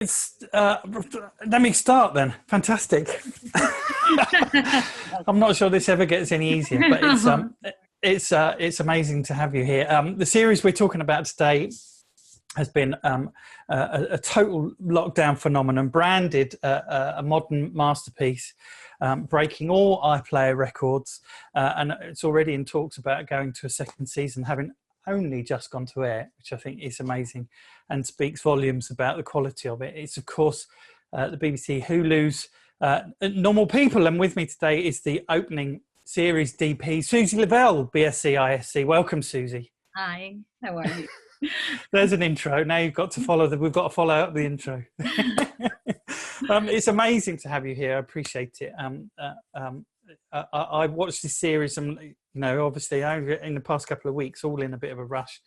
Let me start then. Fantastic. I'm not sure this ever gets any easier, but it's amazing to have you here. The series we're talking about today has been a total lockdown phenomenon, branded a modern masterpiece, breaking all iPlayer records, and it's already in talks about going to a second season, having only just gone to air, which I think is amazing and speaks volumes about the quality of it. It's, of course, the BBC Hulu's Normal People, and with me today is the opening series DP, Suzie Lavelle BSC ISC. Welcome, Suzie. Hi, how are you? There's an intro. Now you've got to follow we've got to follow up the intro. It's amazing to have you here. I appreciate it. I watched this series, and obviously in the past couple of weeks, all in a bit of a rush,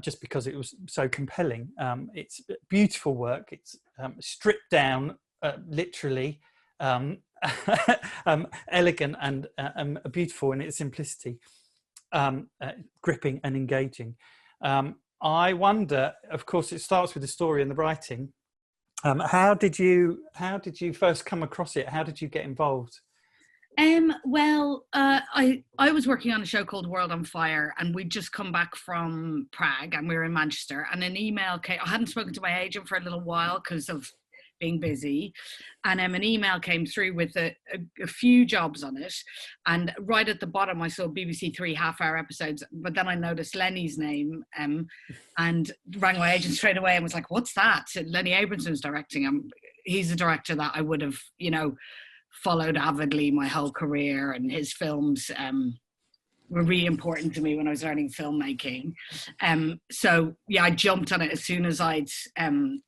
just because it was so compelling. It's beautiful work. It's stripped down, literally, elegant and beautiful in its simplicity, gripping and engaging. I wonder, of course, it starts with the story and the writing. How did you first come across it? How did you get involved? Well, I was working on a show called World on Fire, and we'd just come back from Prague, and we were in Manchester, and an email came. I hadn't spoken to my agent for a little while because of being busy, and an email came through with a few jobs on it, and right at the bottom I saw BBC 3 half-hour episodes, but then I noticed Lenny's name, and rang my agent straight away and was like, what's that? Lenny Abramson's directing him. He's a director that I would have followed avidly my whole career, and his films were really important to me when I was learning filmmaking. So yeah, I jumped on it as soon as I'd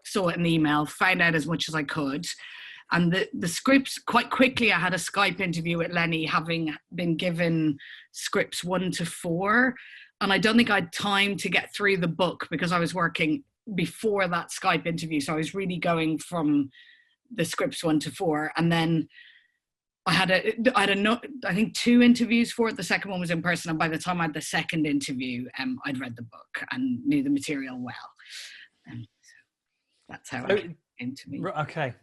saw it in the email, found out as much as I could. And the scripts, quite quickly, I had a Skype interview with Lenny, having been given scripts 1 to 4. And I don't think I had time to get through the book because I was working before that Skype interview. So I was really going from the scripts 1 to 4. And then I had I think 2 interviews for it. The second one was in person, and by the time I had the second interview, I'd read the book and knew the material well. So that's how it came to me. Okay.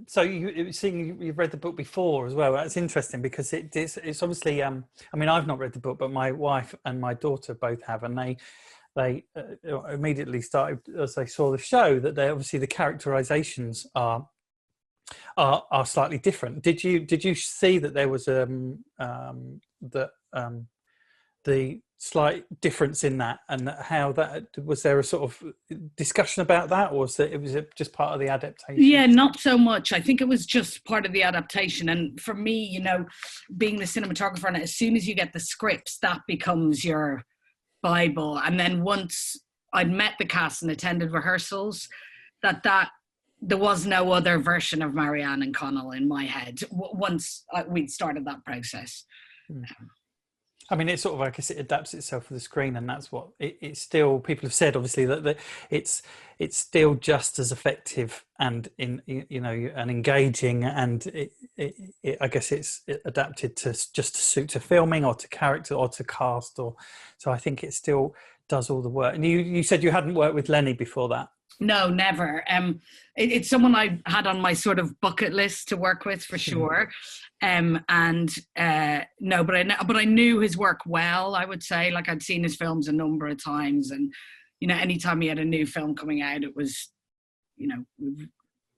So you've read the book before as well. That's interesting because it's obviously. I mean, I've not read the book, but my wife and my daughter both have, and they immediately started as they saw the show that they obviously the characterizations are slightly different. Did you see that there was the slight difference in that, and how that was there a sort of discussion about that, or was it just part of the adaptation? Yeah, not so much. I think it was just part of the adaptation. And for me, being the cinematographer, and as soon as you get the scripts, that becomes your Bible. And then once I'd met the cast and attended rehearsals, that there was no other version of Marianne and Connell in my head once we'd started that process. I mean, it's sort of, I guess it adapts itself for the screen, and that's what it's still, people have said, obviously, that it's still just as effective and and engaging, and I guess it's adapted to just to suit to filming or to character or to cast, so I think it still does all the work. And you said you hadn't worked with Lenny before that. No, never. It's someone I had on my sort of bucket list to work with for sure. No, but I knew his work well, I would say. Like, I'd seen his films a number of times, and anytime he had a new film coming out, it was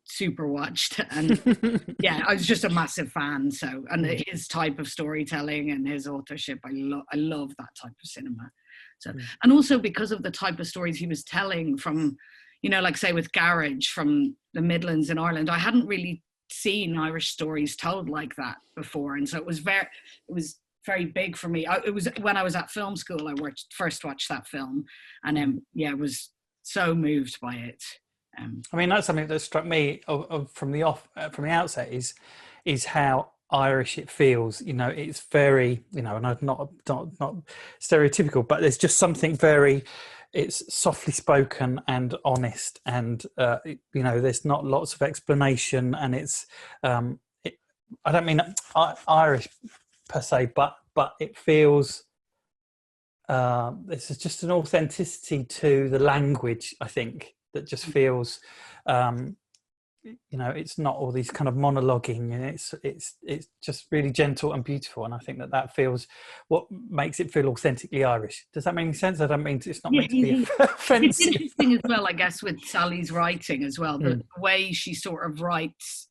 super watched, and yeah, I was just a massive fan. So, and his type of storytelling and his authorship, I love that type of cinema. So, and also because of the type of stories he was telling from, like say with Garage from the Midlands in Ireland, I hadn't really seen Irish stories told like that before, and so it was very big for me. It was when I was at film school I first watched that film, and I was so moved by it. I mean, that's something that struck me from the outset is how Irish it feels. It's very and I'm not stereotypical, but there's just something very. It's softly spoken and honest, and there's not lots of explanation, and it's I don't mean Irish per se, but it feels there's just an authenticity to the language, I think, that just feels, it's not all these kind of monologuing, and it's just really gentle and beautiful. And I think that feels what makes it feel authentically Irish. Does that make any sense? I don't mean it's not meant to be offensive. It's interesting as well, I guess, with Sally's writing as well, the way she sort of writes.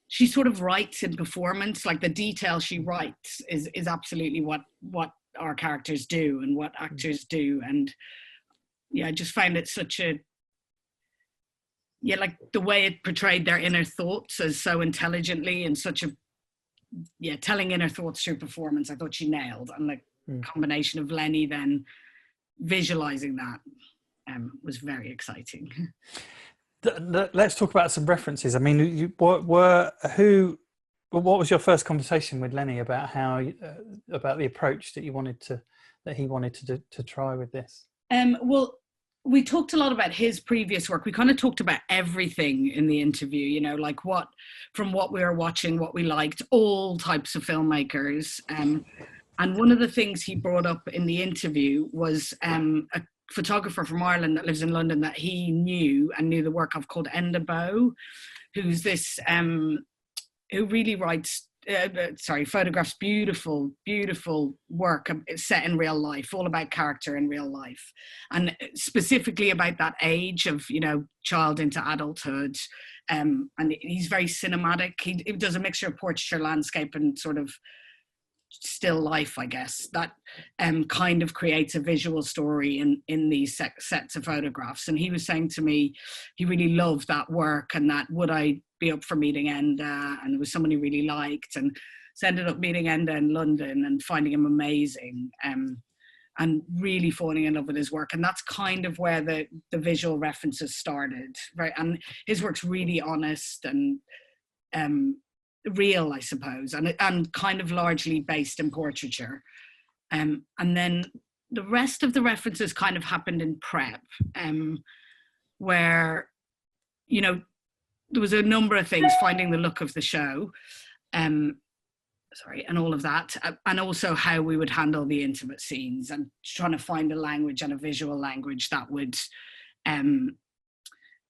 She sort of writes in performance, like the detail she writes is absolutely what our characters do and what actors do. And I just find it such a, like the way it portrayed their inner thoughts as so intelligently, and such a, telling inner thoughts through performance, I thought she nailed. And the combination of Lenny then visualizing that was very exciting. Let's talk about some references. I mean, what was your first conversation with Lenny about about the approach that he wanted to try with this? Well, we talked a lot about his previous work. We kind of talked about everything in the interview, like from what we were watching, what we liked, all types of filmmakers. And one of the things he brought up in the interview was a photographer from Ireland that lives in London that he knew the work of, called Enda Bow, who's this, who really photographs beautiful work set in real life, all about character in real life, and specifically about that age of, child into adulthood. And he's very cinematic. He does a mixture of portraiture, landscape, and sort of still life, I guess, that kind of creates a visual story in these sets of photographs. And he was saying to me he really loved that work, and that would I be up for meeting Enda, and it was someone he really liked. And so ended up meeting Enda in London and finding him amazing, and really falling in love with his work. And that's kind of where the visual references started, right? And his work's really honest and real, I suppose, and kind of largely based in portraiture. And then the rest of the references kind of happened in prep, where, there was a number of things, finding the look of the show, and all of that, and also how we would handle the intimate scenes, and trying to find a language and a visual language that would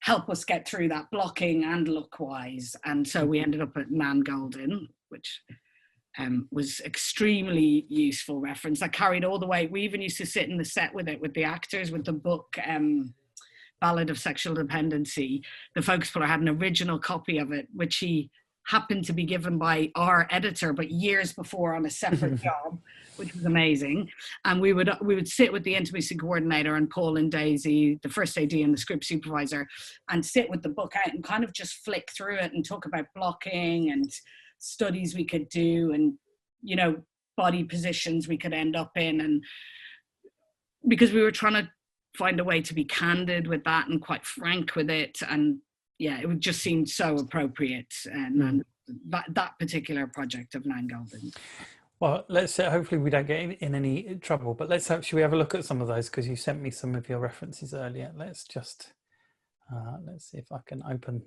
help us get through that blocking and look-wise. And so we ended up at Nan Goldin, which was extremely useful reference that carried all the way. We even used to sit in the set with the actors, with the book Ballad of Sexual Dependency. The focus puller had an original copy of it, which he happened to be given by our editor, but years before, on a separate job, which was amazing. And we would sit with the intimacy coordinator and Paul and Daisy, the first AD and the script supervisor, and sit with the book out and kind of just flick through it and talk about blocking and studies we could do, and body positions we could end up in. And because we were trying to find a way to be candid with that and quite frank with it, and it would just seem so appropriate. And that particular project of Nan Goldin. Well, let's hopefully we don't get in any trouble, but should we have a look at some of those, because you sent me some of your references earlier. Let's just let's see if I can open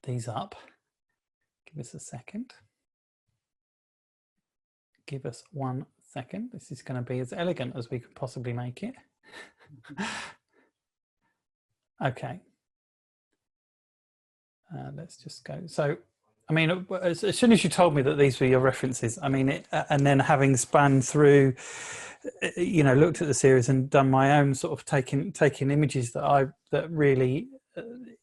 these up. Give us a second. Give us 1 second. This is going to be as elegant as we could possibly make it. Okay. Let's just go. So, I mean, as soon as you told me that these were your references, I mean, and then having spanned through, looked at the series and done my own sort of taking images that really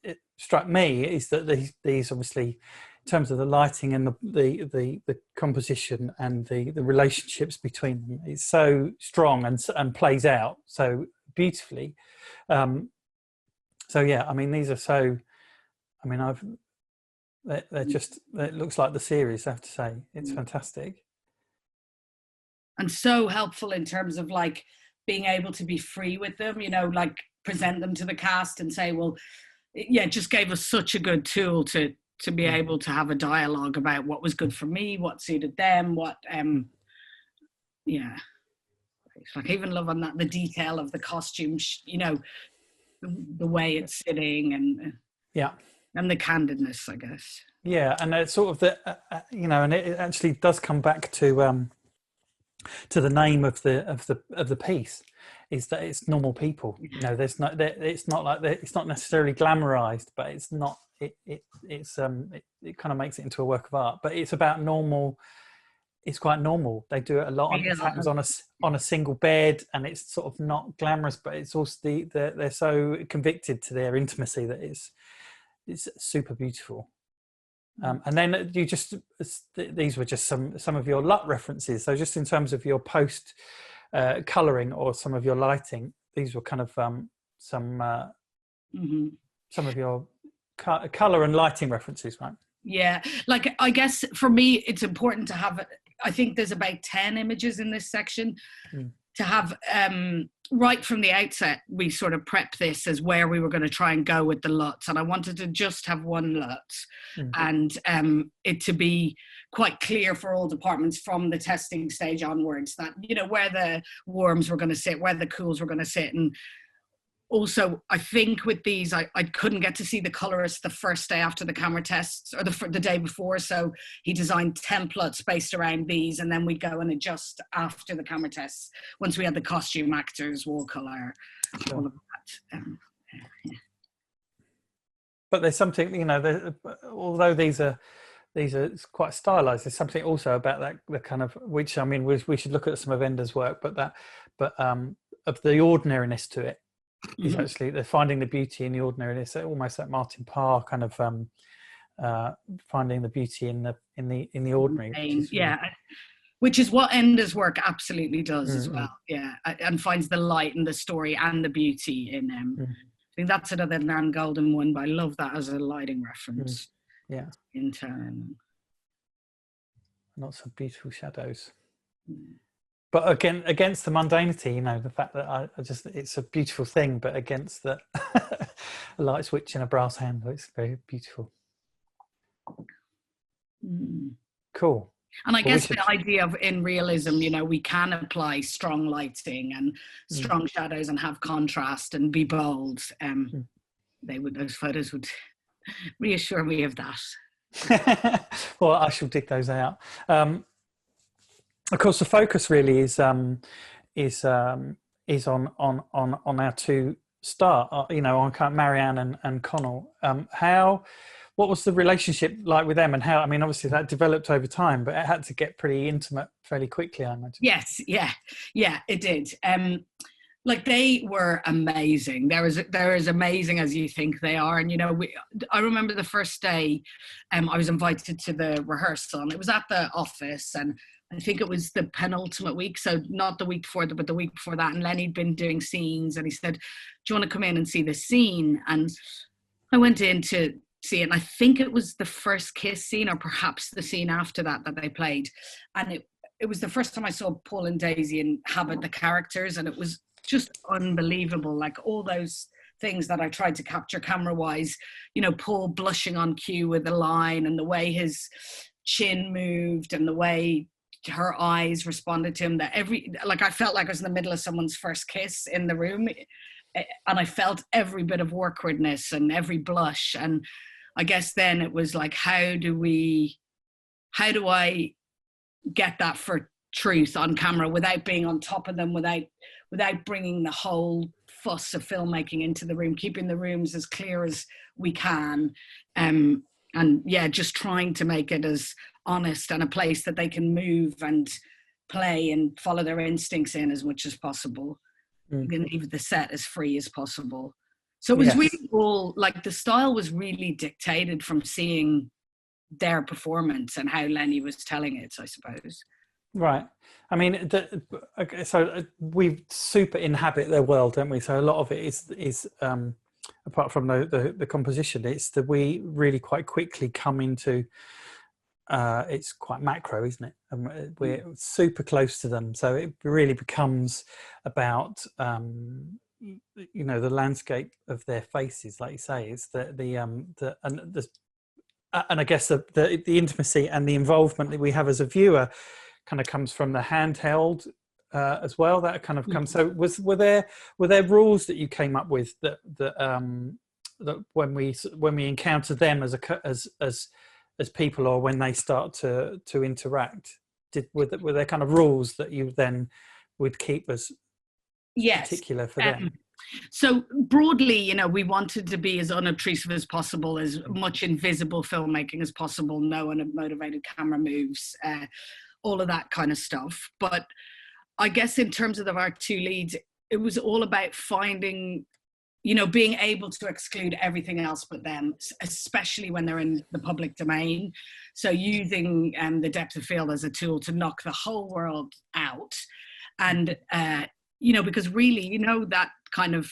it struck me, is that these obviously, in terms of the lighting and the composition and the relationships between them, is so strong and plays out so beautifully. So yeah, I mean, these are so. I mean, they're just, it looks like the series, I have to say. It's fantastic. And so helpful in terms of like being able to be free with them, like present them to the cast and say, well, it just gave us such a good tool to be able to have a dialogue about what was good for me, what suited them, what, like even love on that, the detail of the costume, the way it's sitting, and and the candidness, I guess. Yeah, and it's sort of the, and it actually does come back to to the name of the piece, is that it's normal people. You know, there's no, it's not like it's not necessarily glamorized, but it's not. It kind of makes it into a work of art. But it's about normal. It's quite normal. They do it a lot. It happens on a single bed, and it's sort of not glamorous, but it's also they're so convicted to their intimacy that it's super beautiful. And then these were just some of your LUT references. So just in terms of your post coloring or some of your lighting, these were kind of some of your color and lighting references, right? Yeah, like I guess for me, it's important to have. I think there's about 10 images in this section. To have right from the outset, we sort of prepped this as where we were going to try and go with the LUTs, and I wanted to just have one LUT, and it to be quite clear for all departments from the testing stage onwards that, you know, where the warms were going to sit, where the cools were going to sit. And also, I think with these, I couldn't get to see the colorist the first day after the camera tests, or the day before. So he designed templates based around these, and then we'd go and adjust after the camera tests once we had the costume, actors, wall color, all of that. Yeah. But there's something, you know, although these are quite stylized, there's something also about that, the kind of, which, I mean, we should look at some of Ender's work, but of the ordinariness to it. Is actually they're finding the beauty in the ordinariness, almost like Martin Parr kind of finding the beauty in the ordinary. Which is what Ender's work absolutely does as well. Yeah, and finds the light and the story and the beauty in them. I think that's another Nan Golden one, but I love that as a lighting reference. Yeah, in turn, lots of beautiful shadows. But again, against the mundanity, you know, the fact that it's a beautiful thing, but against the a light switch in a brass handle, it's very beautiful. Cool. And I guess the idea of in realism, you know, we can apply strong lighting and strong shadows and have contrast and be bold. Those photos would reassure me of that. Well, I shall dig those out. Of course, the focus really is on our two star, you know, on Marianne and Connell. What was the relationship like with them, and how? I mean, obviously that developed over time, but it had to get pretty intimate fairly quickly, I imagine. Yes, yeah, it did. Like they were amazing. They're as amazing as you think they are. And, you know, I remember the first day I was invited to the rehearsal, and it was at the office, and I think it was the penultimate week. So not the week before, but the week before that. And Lenny'd been doing scenes, and he said, do you want to come in and see the scene? And I went in to see it. And I think it was the first kiss scene, or perhaps the scene after that they played. And it was the first time I saw Paul and Daisy inhabit the characters. And it was just unbelievable. Like all those things that I tried to capture camera wise, you know, Paul blushing on cue with a line, and the way his chin moved, and the way her eyes responded to him, that I felt like I was in the middle of someone's first kiss in the room, and I felt every bit of awkwardness and every blush. And I guess then it was like, how do I get that for truth on camera without being on top of them, without bringing the whole fuss of filmmaking into the room, keeping the rooms as clear as we can, and yeah, just trying to make it as honest and a place that they can move and play and follow their instincts in as much as possible, and leave the set as free as possible. So it was really all, like, the style was really dictated from seeing their performance and how Lenny was telling it, I suppose. Right. I mean, so we super inhabit their world, don't we? So a lot of it is apart from the composition, it's that we really quite quickly come into. It's quite macro, isn't it? And we're super close to them, so it really becomes about you know, the landscape of their faces, like you say. It's and I guess the intimacy and the involvement that we have as a viewer kind of comes from the handheld as well. That kind of comes. So were there rules that you came up with that when we encounter them as people, or when they start to interact? were there kind of rules that you then would keep as particular for them? So broadly, you know, we wanted to be as unobtrusive as possible, as much invisible filmmaking as possible, no unmotivated camera moves, all of that kind of stuff. But I guess in terms of our two leads, it was all about finding, you know, being able to exclude everything else but them, especially when they're in the public domain. So using the depth of field as a tool to knock the whole world out. And, you know, because really, you know, that kind of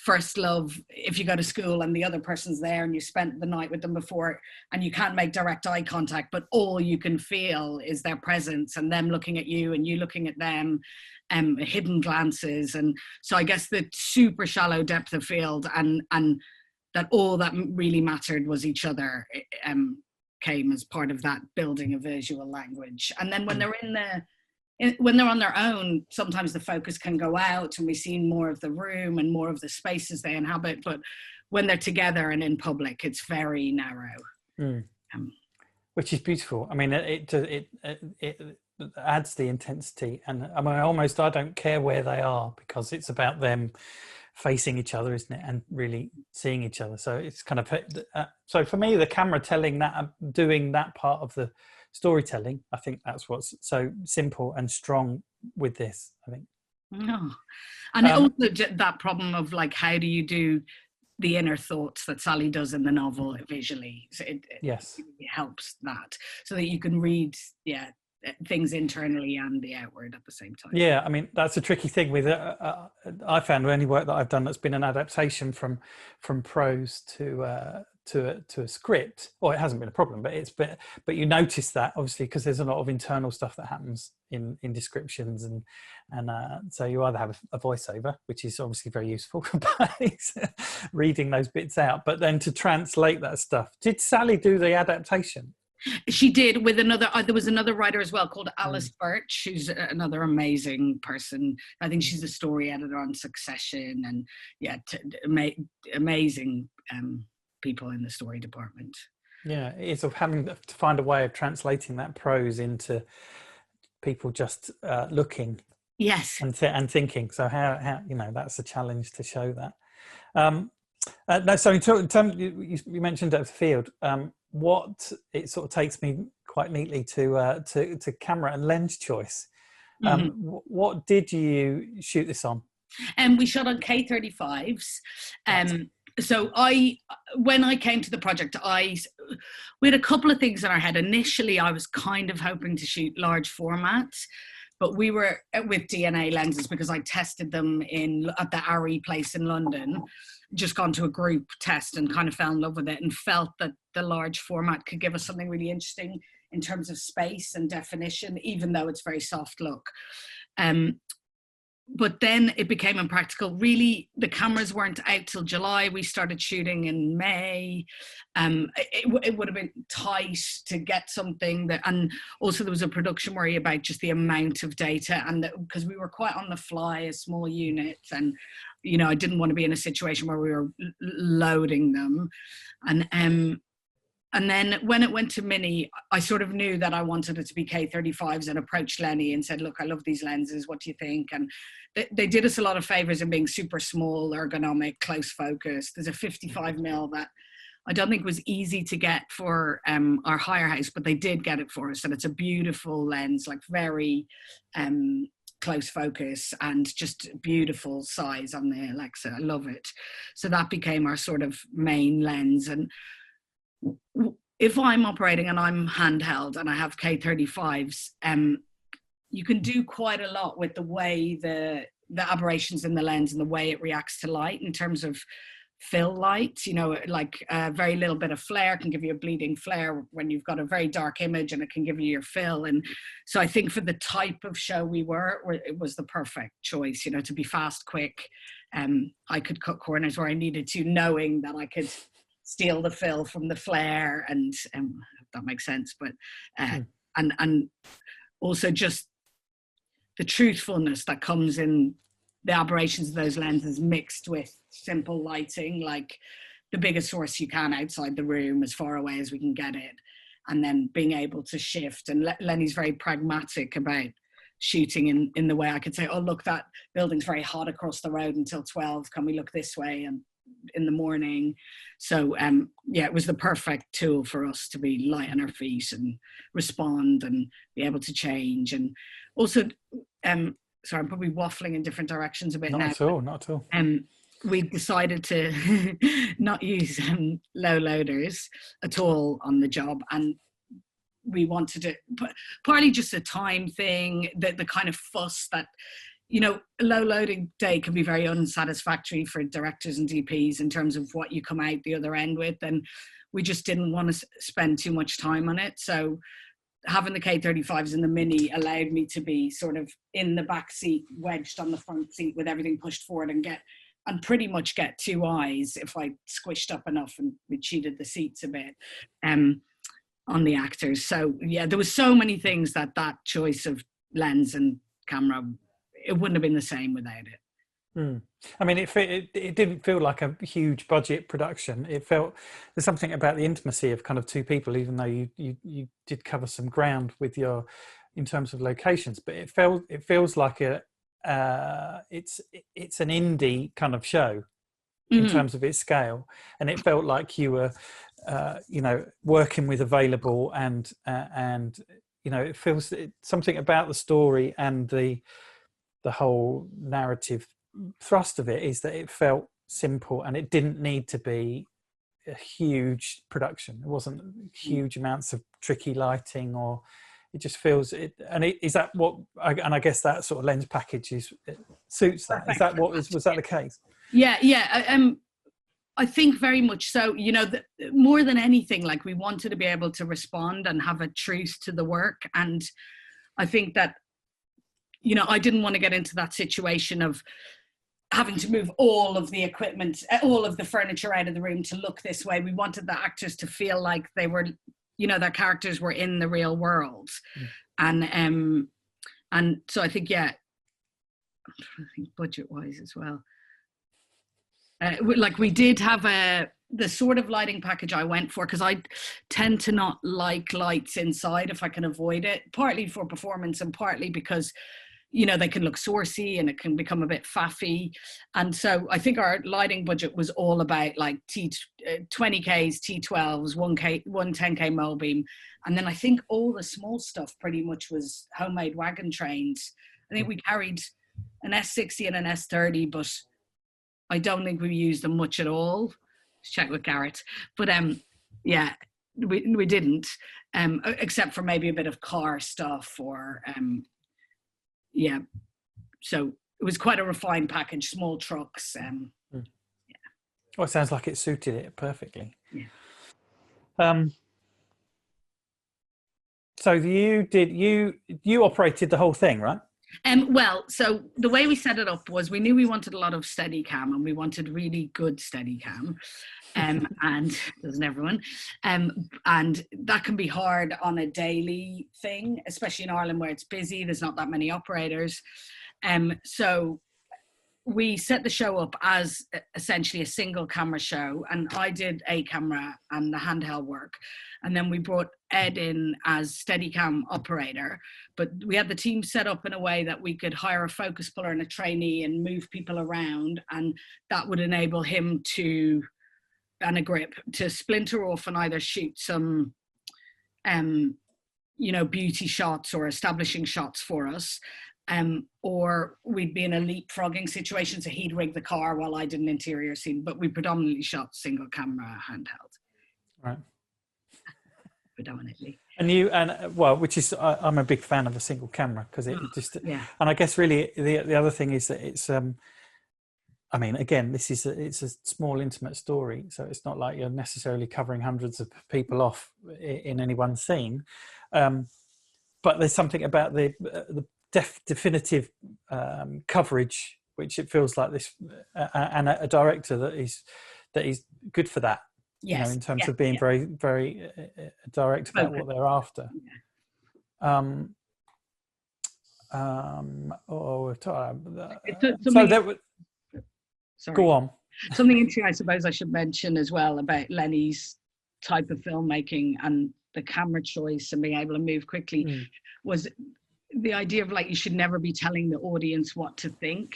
first love, if you go to school and the other person's there and you spent the night with them before and you can't make direct eye contact, but all you can feel is their presence and them looking at you and you looking at them, hidden glances. And so I guess the super shallow depth of field and that all that really mattered was each other, came as part of that building a visual language. And then when they're when they're on their own, sometimes the focus can go out and we see more of the room and more of the spaces they inhabit. But when they're together and in public, it's very narrow. Which is beautiful. I mean, it adds the intensity. And I mean, I don't care where they are because it's about them facing each other, isn't it? And really seeing each other. So it's kind of, so for me, the camera telling that, doing that part of the storytelling, I think that's what's so simple and strong with this, I think. And also that problem of like, how do you do the inner thoughts that Sally does in the novel visually? So it helps that, so that you can read things internally and the outward at the same time. Yeah, I mean, that's a tricky thing with I found any work that I've done that's been an adaptation from prose to a script, or it hasn't been a problem, but you notice that obviously because there's a lot of internal stuff that happens in descriptions and so you either have a voiceover, which is obviously very useful by reading those bits out, but then to translate that stuff. Did Sally do the adaptation? She did with another, there was another writer as well called Alice Birch, who's another amazing person. I think she's a story editor on Succession, and amazing people in the story department. Yeah, it's of having to find a way of translating that prose into people just looking, and thinking. So how you know, that's a challenge to show that. No, so in terms, you mentioned depth of field. What it sort of takes me quite neatly to camera and lens choice. What did you shoot this on? We shot on K35s. So when I came to the project, we had a couple of things in our head. Initially, I was kind of hoping to shoot large formats, but we were with DNA lenses because I tested them at the ARRI place in London, just gone to a group test and kind of fell in love with it and felt that the large format could give us something really interesting in terms of space and definition, even though it's very soft look. But then it became impractical. Really, the cameras weren't out till July. We started shooting in May. It would have been tight to get something that, and also there was a production worry about just the amount of data, and because we were quite on the fly, a small unit, and you know, I didn't want to be in a situation where we were loading them. And then when it went to mini, I sort of knew that I wanted it to be K35s and approached Lenny and said, look, I love these lenses. What do you think? And they did us a lot of favors in being super small, ergonomic, close focus. There's a 55mm that I don't think was easy to get for our hire house, but they did get it for us. And it's a beautiful lens, like very close focus and just beautiful size on the Alexa. I love it. So that became our sort of main lens. And if I'm operating and I'm handheld and I have K35s, you can do quite a lot with the way the aberrations in the lens and the way it reacts to light in terms of fill light. You know, like a very little bit of flare can give you a bleeding flare when you've got a very dark image, and it can give you your fill. And so I think for the type of show we were, it was the perfect choice, you know, to be fast, quick. I could cut corners where I needed to, knowing that I could steal the fill from the flare, and if that makes sense. But and also just the truthfulness that comes in the aberrations of those lenses mixed with simple lighting, like the biggest source you can outside the room, as far away as we can get it, and then being able to shift. And Lenny's very pragmatic about shooting in the way I could say, oh, look, that building's very hot across the road until 12. Can we look this way? And in the morning. So yeah, it was the perfect tool for us to be light on our feet and respond and be able to change. And also, sorry, I'm probably waffling in different directions a bit now. Not at all. We decided to not use low loaders at all on the job, and we wanted to, partly just a time thing, the kind of fuss that, you know, a low loading day can be very unsatisfactory for directors and DPs in terms of what you come out the other end with. And we just didn't want to spend too much time on it. So having the K35s in the Mini allowed me to be sort of in the back seat, wedged on the front seat with everything pushed forward, and pretty much get two eyes if I squished up enough and we cheated the seats a bit on the actors. So yeah, there was so many things that choice of lens and camera, it wouldn't have been the same without it. I mean, it didn't feel like a huge budget production. It felt, there's something about the intimacy of kind of two people, even though you did cover some ground with in terms of locations, but it feels like it's an indie kind of show in terms of its scale. And it felt like you were, you know, working with available and you know, it feels something about the story and the whole narrative thrust of it is that it felt simple and it didn't need to be a huge production. It wasn't huge amounts of tricky lighting, or it just feels it. And is that what? And I guess that sort of lens package suits that. Is that what was that the case? Yeah. I think very much so. You know, more than anything, like, we wanted to be able to respond and have a truth to the work. And I think that, you know, I didn't want to get into that situation of having to move all of the equipment, all of the furniture out of the room to look this way. We wanted the actors to feel like they were, you know, their characters were in the real world. And so I think, yeah, I'm trying to think budget-wise as well. Like, we did have the sort of lighting package I went for, because I tend to not like lights inside if I can avoid it, partly for performance and partly because, you know, they can look sourcey and it can become a bit faffy. And so I think our lighting budget was all about like 20Ks, T12s, 110K mole beam. And then I think all the small stuff pretty much was homemade wagon trains. I think we carried an S60 and an S30, but I don't think we used them much at all. Let's check with Garrett. But yeah, we didn't, except for maybe a bit of car stuff or yeah. So it was quite a refined package, small trucks. Yeah. Well, it sounds like it suited it perfectly. Yeah. So you operated the whole thing, right? Well, so the way we set it up was we knew we wanted a lot of Steadicam and we wanted really good Steadicam, and doesn't everyone? And that can be hard on a daily thing, especially in Ireland where it's busy. There's not that many operators. So we set the show up as essentially a single camera show, and I did a camera and the handheld work. And then we brought Ed in as Steadicam operator, but we had the team set up in a way that we could hire a focus puller and a trainee and move people around, and that would enable him to, and a grip, to splinter off and either shoot some, you know, beauty shots or establishing shots for us. Or we'd be in a leapfrogging situation, so he'd rig the car while I did an interior scene, but we predominantly shot single camera handheld. Right. Predominantly. Well, which is, I'm a big fan of a single camera because it just, yeah. And I guess really the other thing is that it's, I mean, again, it's a small intimate story, so it's not like you're necessarily covering hundreds of people off in any one scene, but there's something about the definitive coverage, which it feels like this, and a director that is good for that. Yes. You know, in terms of being very, very direct about what they're after. Sorry. Go on. Something interesting I suppose I should mention as well about Lenny's type of filmmaking and the camera choice and being able to move quickly was the idea of like, you should never be telling the audience what to think,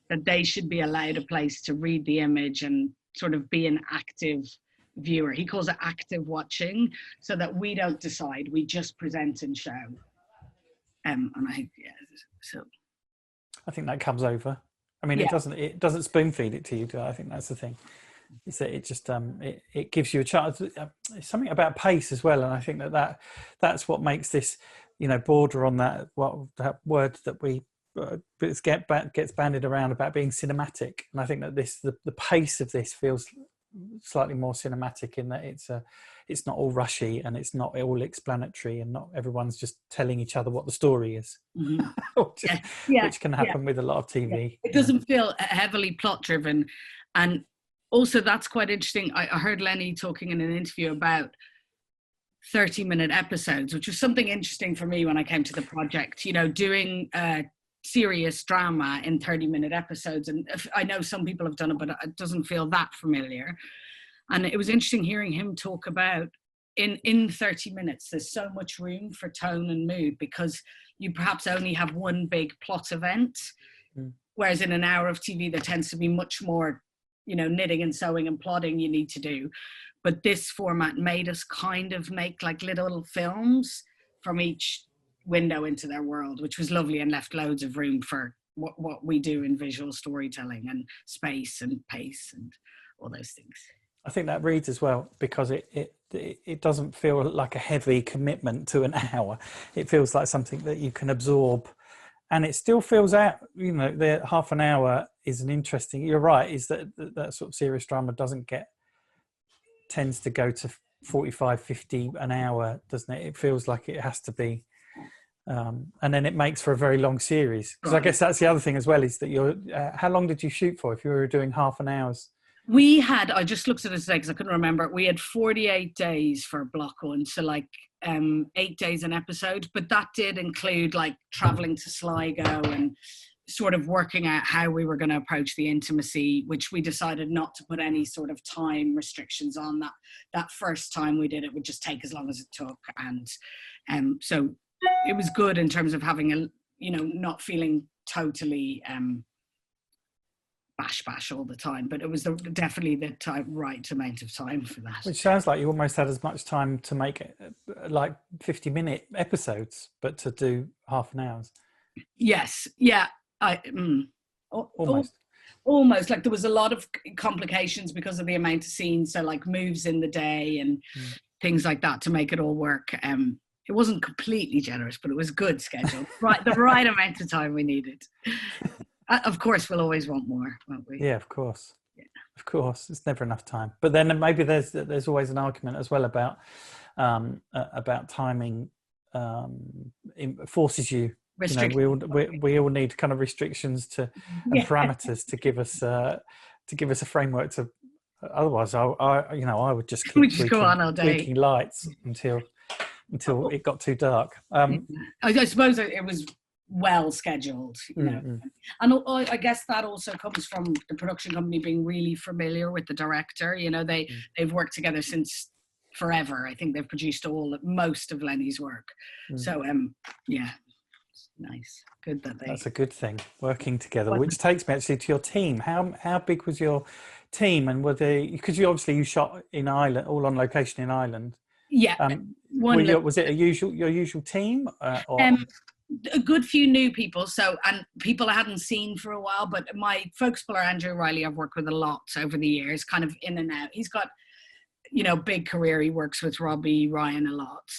that they should be allowed a place to read the image and sort of be an active viewer. He calls it active watching, so that we don't decide, we just present and show. And I think that comes over. I mean, Yeah. it doesn't spoon feed it to you, do I? I think that's the thing. Is that it just it gives you a chance. It's something about pace as well, and I think that's what makes this, you know, border on that word that we gets bandied around about being cinematic. And I think that the pace of this feels slightly more cinematic in that it's not all rushy and it's not all explanatory and not everyone's just telling each other what the story is, which can happen with a lot of TV. It doesn't feel heavily plot driven. And also that's quite interesting. I heard Lenny talking in an interview about 30-minute episodes, which was something interesting for me when I came to the project, you know, doing serious drama in 30-minute episodes. And I know some people have done it, but it doesn't feel that familiar. And it was interesting hearing him talk about in 30 minutes, there's so much room for tone and mood because you perhaps only have one big plot event. Whereas in an hour of TV, there tends to be much more, you know, knitting and sewing and plotting you need to do. But this format made us kind of make like little films from each window into their world, which was lovely and left loads of room for what we do in visual storytelling and space and pace and all those things. I think that reads as well because it doesn't feel like a heavy commitment to an hour. It feels like something that you can absorb, and it still feels out. You know, the half an hour is an interesting. You're right. Is that sort of serious drama tends to go to 45, 50 an hour, doesn't it? It feels like it has to be. And then it makes for a very long series. Because I guess that's the other thing as well, is that how long did you shoot for if you were doing half an hour's? We had, I just looked at it today because I couldn't remember. We had 48 days for block one. So like 8 days an episode, but that did include like traveling to Sligo and sort of working out how we were going to approach the intimacy, which we decided not to put any sort of time restrictions on. That first time we did it would just take as long as it took. And so it was good in terms of having a, you know, not feeling totally bash all the time, but it was definitely the right amount of time for that. Which sounds like you almost had as much time to make it like 50-minute episodes, but to do half an hour's. Yes, yeah, almost like there was a lot of complications because of the amount of scenes, so like moves in the day and things like that to make it all work. It wasn't completely generous, but it was good schedule, right? The right amount of time we needed. Of course, we'll always want more, won't we? Yeah, of course. Yeah. Of course, it's never enough time. But then maybe there's always an argument as well about timing. Forces you. You know, we all need kind of restrictions and parameters to give us a framework to. Otherwise, I would just keep go on all day, tweaking lights until it got too dark. I suppose it was well scheduled, you know. And I guess that also comes from the production company being really familiar with the director. You know, they've worked together since forever. I think they've produced most of Lenny's work. So yeah, it's nice, good that that's a good thing, working together. Which takes me actually to your team. How big was your team, and because you shot in Ireland, all on location in Ireland? Yeah. Was it your usual team? A good few new people, and people I hadn't seen for a while, but my focus puller Andrew Riley I've worked with a lot over the years, kind of in and out. He's got, you know, big career. He works with Robbie Ryan a lot,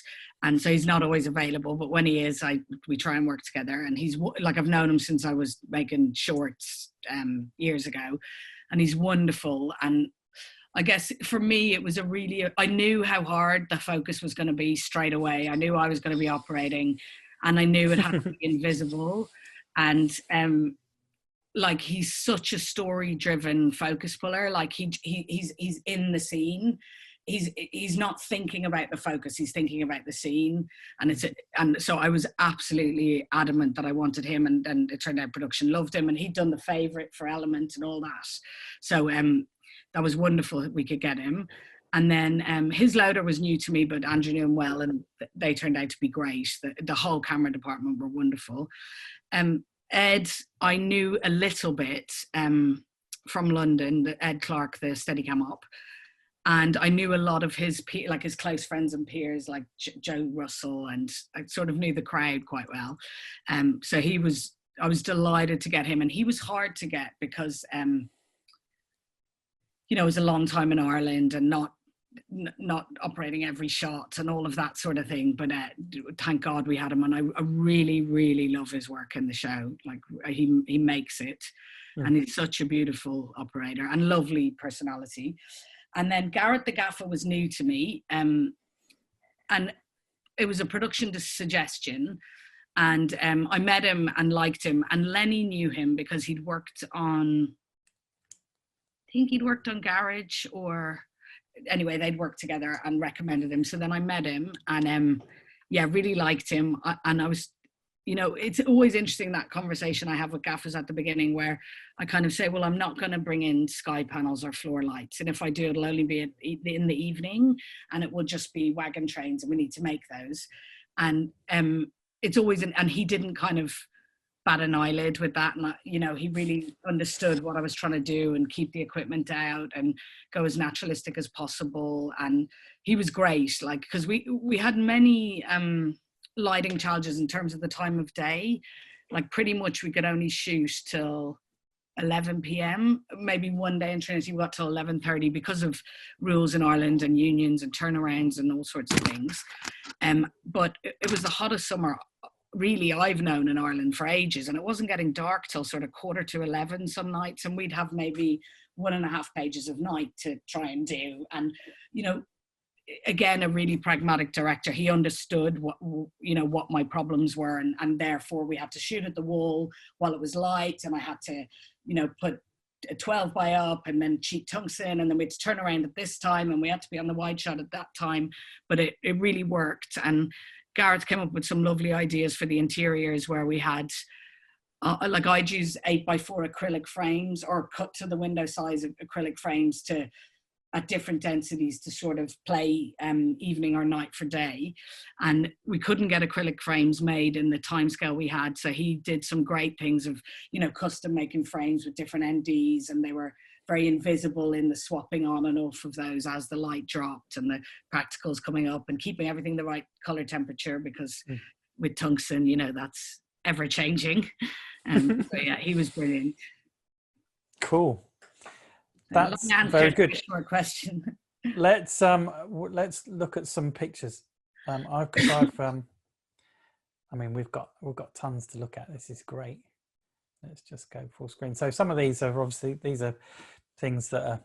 and so he's not always available, but when he is, we try and work together. And he's like, I've known him since I was making shorts years ago, and he's wonderful. And I guess for me, it was I knew how hard the focus was going to be straight away. I knew I was going to be operating, and I knew it had to be invisible. And like, he's such a story-driven focus puller. Like he's in the scene. He's not thinking about the focus. He's thinking about the scene. And so I was absolutely adamant that I wanted him, and it turned out production loved him, and he'd done The Favourite for Element and all that. So that was wonderful that we could get him. And then his loader was new to me, but Andrew knew him well, and they turned out to be great. The whole camera department were wonderful. Ed, I knew a little bit from London, Ed Clark, the Steadicam op. And I knew a lot of his like his close friends and peers, like Joe Russell, and I sort of knew the crowd quite well. So I was delighted to get him, and he was hard to get because, it was a long time in Ireland and not operating every shot and all of that sort of thing. But thank God we had him, and I really, really love his work in the show. Like he makes it, and he's such a beautiful operator and lovely personality. And then Garrett the Gaffer was new to me, and it was a production suggestion, and I met him and liked him, and Lenny knew him because he'd worked on, I think he'd worked on Garage, or anyway, they'd worked together and recommended him. So then I met him and really liked him. And I was, it's always interesting, that conversation I have with gaffers at the beginning, where I kind of say, well, I'm not going to bring in sky panels or floor lights. And if I do, it'll only be in the evening, and it will just be wagon trains, and we need to make those. And it's always, and he didn't kind of bat an eyelid with that. And, he really understood what I was trying to do and keep the equipment out and go as naturalistic as possible. And he was great, like, because we had many lighting challenges in terms of the time of day. Like pretty much we could only shoot till 11 p.m. Maybe one day in Trinity we got till 11:30 because of rules in Ireland and unions and turnarounds and all sorts of things. But it was the hottest summer really I've known in Ireland for ages, and it wasn't getting dark till sort of 10:45 some nights, and we'd have maybe 1.5 pages of night to try and do. And again, a really pragmatic director. He understood what my problems were, and therefore we had to shoot at the wall while it was light, and I had to put a 12 by up and then cheat tungsten, and then we had to turn around at this time, and we had to be on the wide shot at that time. But it really worked. And Gareth came up with some lovely ideas for the interiors, where we had like I'd use 8x4 acrylic frames, or cut to the window size of acrylic frames at different densities to sort of play evening or night for day. And we couldn't get acrylic frames made in the timescale we had. So he did some great things of, custom making frames with different NDs, and they were very invisible in the swapping on and off of those as the light dropped, and the practicals coming up, and keeping everything the right color temperature, because with tungsten, that's ever changing. So yeah, he was brilliant. Cool. That's very good. Short question. Let's look at some pictures. We've got tons to look at. This is great. Let's just go full screen. So some of these are obviously things that are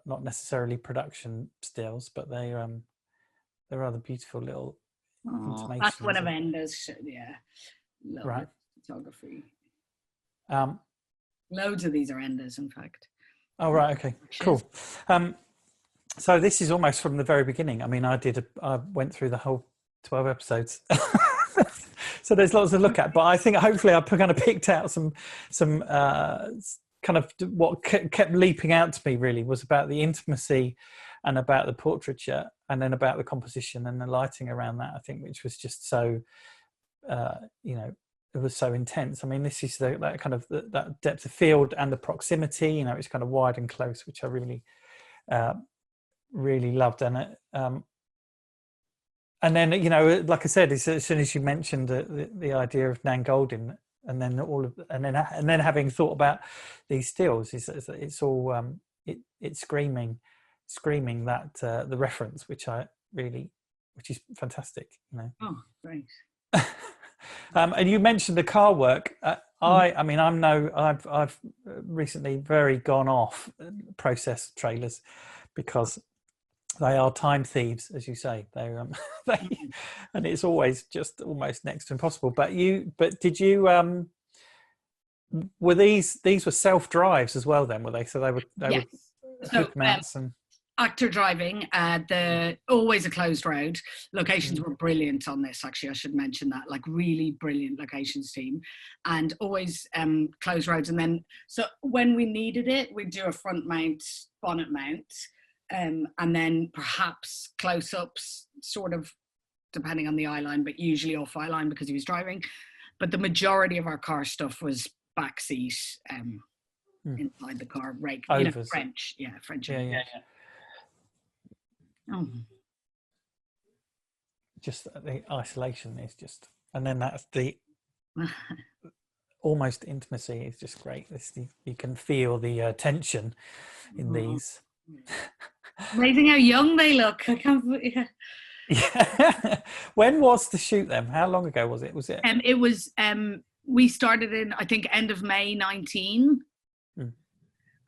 not necessarily production stills, but they're rather beautiful little intimations. That's one of Enda's, yeah. Right. Photography. Loads of these are Enda's, in fact. Oh, right. Okay, cool. So this is almost from the very beginning. I mean, I went through the whole 12 episodes. So there's lots to look at, but I think hopefully I kind of picked out some kind of what kept leaping out to me really was about the intimacy and about the portraiture, and then about the composition and the lighting around that, I think, which was just so, it was so intense. I mean, this is that kind of that depth of field and the proximity, it's kind of wide and close, which I really, really loved. And then, like I said, as soon as you mentioned the idea of Nan Goldin, and then and then having thought about these stills, it's all it's screaming that the reference, which is fantastic. Oh, great. And you mentioned the car work. I've recently very gone off process trailers, because they are time thieves, as you say. And it's always just almost next to impossible. But did you were these were self drives as well then, were they? So they were hook mounts and actor driving. Always a closed road. Locations were brilliant on this, actually. I should mention that, like really brilliant locations team, and always closed roads. And then so when we needed it, we'd do a front mount bonnet mount, and then perhaps close-ups, sort of depending on the eye line, but usually off eye line because he was driving. But the majority of our car stuff was backseat, inside the car, right? You know, French, French. Yeah. Oh. Just the isolation is just, and then that's the almost intimacy is just great. You can feel the tension in these. Amazing how young they look. I can't. Yeah. When was the shoot then? How long ago was it? It was. We started in, I think, end of May 19,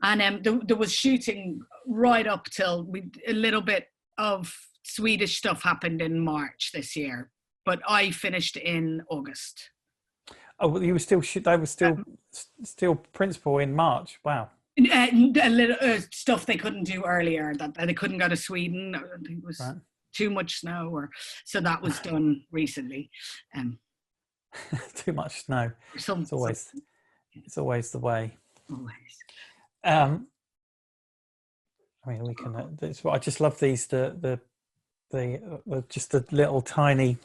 and there was shooting right up till a little bit of Swedish stuff happened in March this year, but I finished in August. Oh, well, you were still they were still principal in March. Wow. A little stuff they couldn't do earlier, that they couldn't go to Sweden. I think it was too much snow, so that was done recently. Too much snow. It's always the way. Always. I mean, we can. I just love these the just the little tiny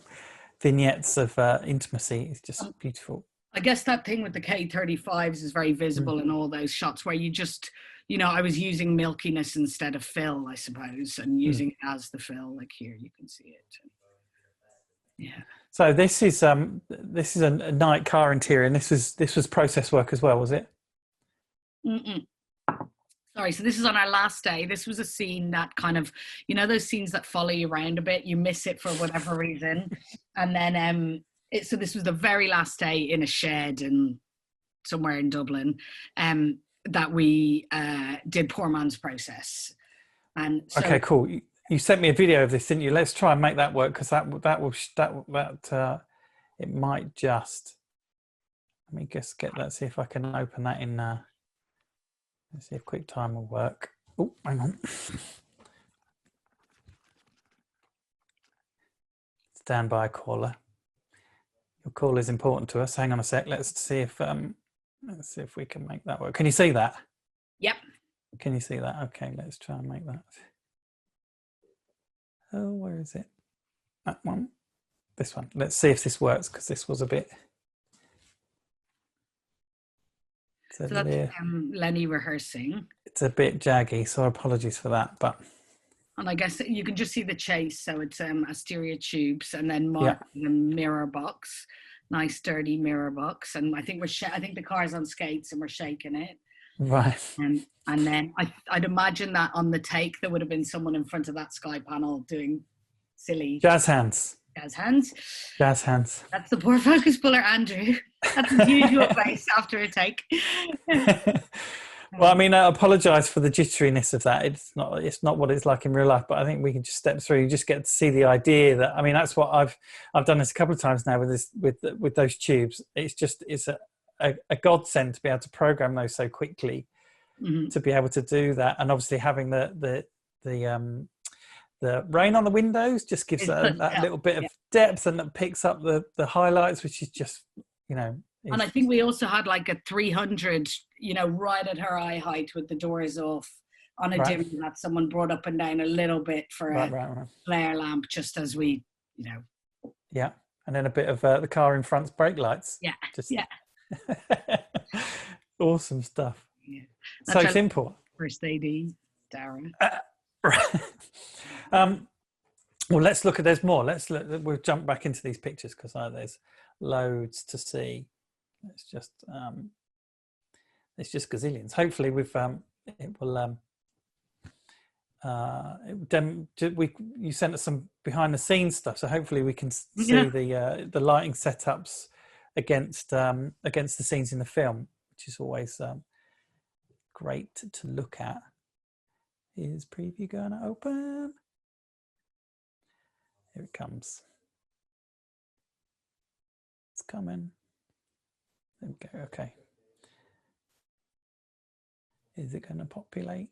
vignettes of intimacy. It's just beautiful. I guess that thing with the K35s is very visible in all those shots where you just, I was using milkiness instead of fill, I suppose, and using it as the fill. Like here, you can see it. Yeah. So this is a night car interior, and this was process work as well, was it? Sorry, so this is on our last day. This was a scene that kind of, those scenes that follow you around a bit, you miss it for whatever reason. And then, so this was the very last day in a shed somewhere in Dublin, that we did Poor Man's Process. And so, okay, cool. You sent me a video of this, didn't you? Let's try and make that work, because that it might just, let me just get that, see if I can open that in, let's see if QuickTime will work. Oh, hang on. Stand by, caller. Your call is important to us. Hang on a sec. Let's see if we can make that work. Can you see that? Yep. Can you see that? Okay, let's try and make that. Oh, where is it? That one. This one. Let's see if this works, because this was a bit. So that's Lenny rehearsing. It's a bit jaggy, so apologies for that. But and I guess you can just see the chase. So it's Asteria tubes, and then the mirror box, nice sturdy mirror box. And I think the car's on skates, and we're shaking it. Right. And then I'd imagine that on the take there would have been someone in front of that sky panel doing silly jazz hands. Jazz hands. Jazz hands. That's the poor focus puller, Andrew. That's his usual face after a take. Well, I mean, I apologise for the jitteriness of that. It's not what it's like in real life, but I think we can just step through. You just get to see the idea that, I mean, that's what I've done this a couple of times now with those tubes. It's a godsend to be able to program those so quickly, to be able to do that, and obviously having the rain on the windows just gives that little bit of depth, and it picks up the highlights, which is just, and I think we also had like a 300, right at her eye height with the doors off on a dim that someone brought up and down a little bit for a flare lamp, just as we, Yeah, and then a bit of the car in front's brake lights. Yeah, Awesome stuff. Yeah. So simple. First AD, Darren. Well, let's look at. There's more. We'll jump back into these pictures, because there's loads to see. It's just gazillions. Hopefully, you sent us some behind the scenes stuff, so hopefully we can see the lighting setups against the scenes in the film, which is always great to look at. Is preview going to open? Here it comes. It's coming. There we go. Okay. Is it going to populate?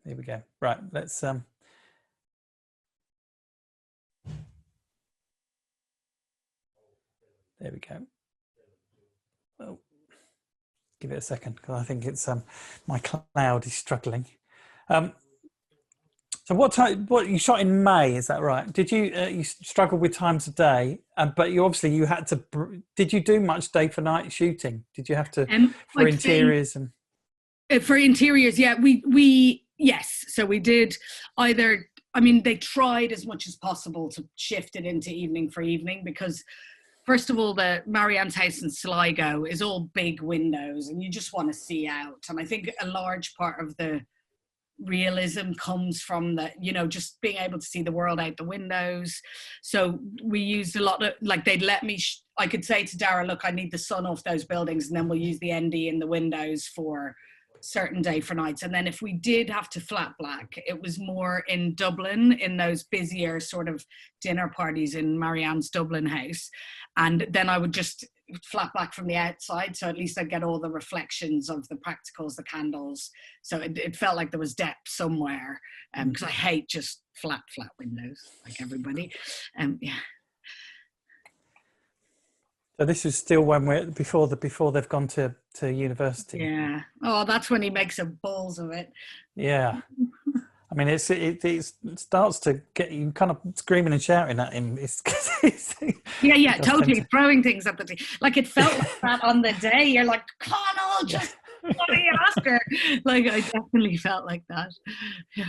There we go. Right. Let's there we go. Oh, give it a second, because I think it's my cloud is struggling. So what time? What you shot in May? Is that right? Did you you struggled with times of day? But you obviously you had to. Did you do much day for night shooting? Did you have to for I'd say, interiors and for interiors? Yeah, yes. So we did either. I mean, they tried as much as possible to shift it into evening for evening because, first of all, the Marianne's house in Sligo is all big windows and you just want to see out. And I think a large part of the realism comes from the, you know, just being able to see the world out the windows. So we used a lot of, like, they'd let me, I could say to Dara, look, I need the sun off those buildings, and then we'll use the ND in the windows for certain day for nights. And then if we did have to flat black, it was more in Dublin, in those busier sort of dinner parties in Marianne's Dublin house. And then I would just flat black from the outside, so at least I'd get all the reflections of the practicals, the candles, so it felt like there was depth somewhere, because I hate just flat windows like everybody. Yeah. So this is still when we're before they've gone to university. Yeah. Oh, that's when he makes a balls of it. Yeah. I mean, it starts to get you kind of screaming and shouting at him. Yeah, totally throwing things at the day. Like, it felt like that on the day. You're like, Connell, just what are you after? Like, I definitely felt like that. Yeah.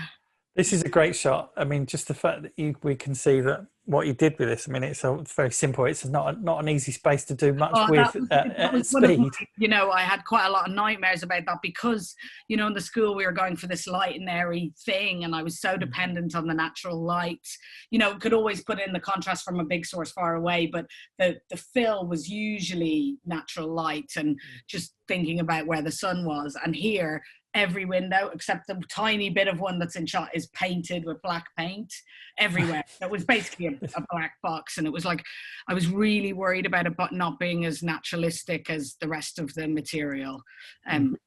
This is a great shot. I mean, just the fact that we can see that what you did with this. I mean, it's very simple. It's not an easy space to do much with at speed. You know, I had quite a lot of nightmares about that because, you know, in the school we were going for this light and airy thing, and I was so dependent on the natural light. You know, could always put in the contrast from a big source far away, but the fill was usually natural light and just thinking about where the sun was. And here, every window except the tiny bit of one that's in shot is painted with black paint everywhere. It was basically a black box, and it was like I was really worried about it but not being as naturalistic as the rest of the material. And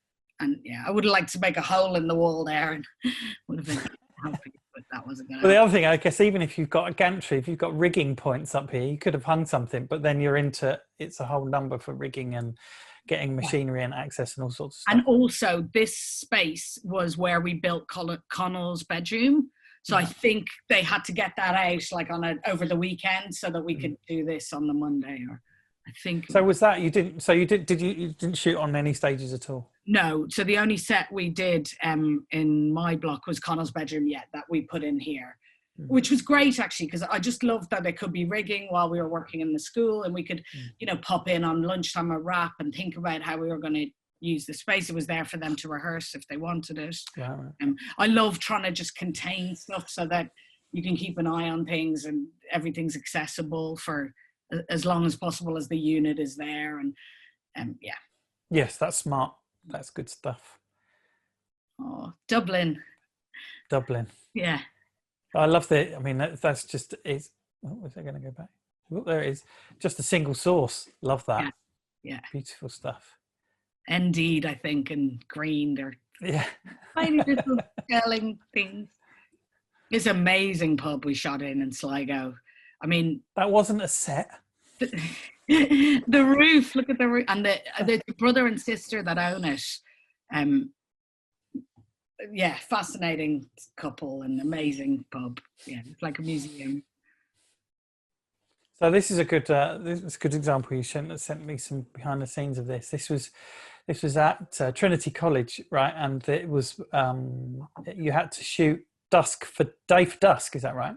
yeah, I would have liked to make a hole in the wall there, and would have been happy, but that wasn't going to happen. The other thing, I guess, even if you've got a gantry, if you've got rigging points up here, you could have hung something, but then you're into it's a whole number for rigging and getting machinery and access and all sorts of stuff. And also, this space was where we built Connell's bedroom. So I think they had to get that out like over the weekend so that we could do this on the Monday. Or I think. So was that you didn't? So you didn't shoot on any stages at all? No. So the only set we did in my block was Connell's bedroom. That we put in here. Which was great, actually, because I just loved that it could be rigging while we were working in the school, and we could, you know, pop in on lunchtime or wrap and think about how we were going to use the space. It was there for them to rehearse if they wanted it. Yeah. I love trying to just contain stuff so that you can keep an eye on things and everything's accessible for as long as possible as the unit is there. And yeah. Yes, that's smart. That's good stuff. Oh, Dublin. Yeah. I love that. I mean, that's just, it's, oh, is that going to go back? Oh, there it is. Just a single source. Love that. Yeah. Beautiful stuff. Indeed, I think, and green. They're tiny little scaling things. It's an amazing pub we shot in Sligo. I mean, that wasn't a set. The roof, look at the roof. And the brother and sister that own it. Yeah, fascinating couple and amazing pub. Yeah, it's like a museum. So this is a good example. You sent me some behind the scenes of this. This was at Trinity College, right? And it was you had to shoot day for dusk. Is that right?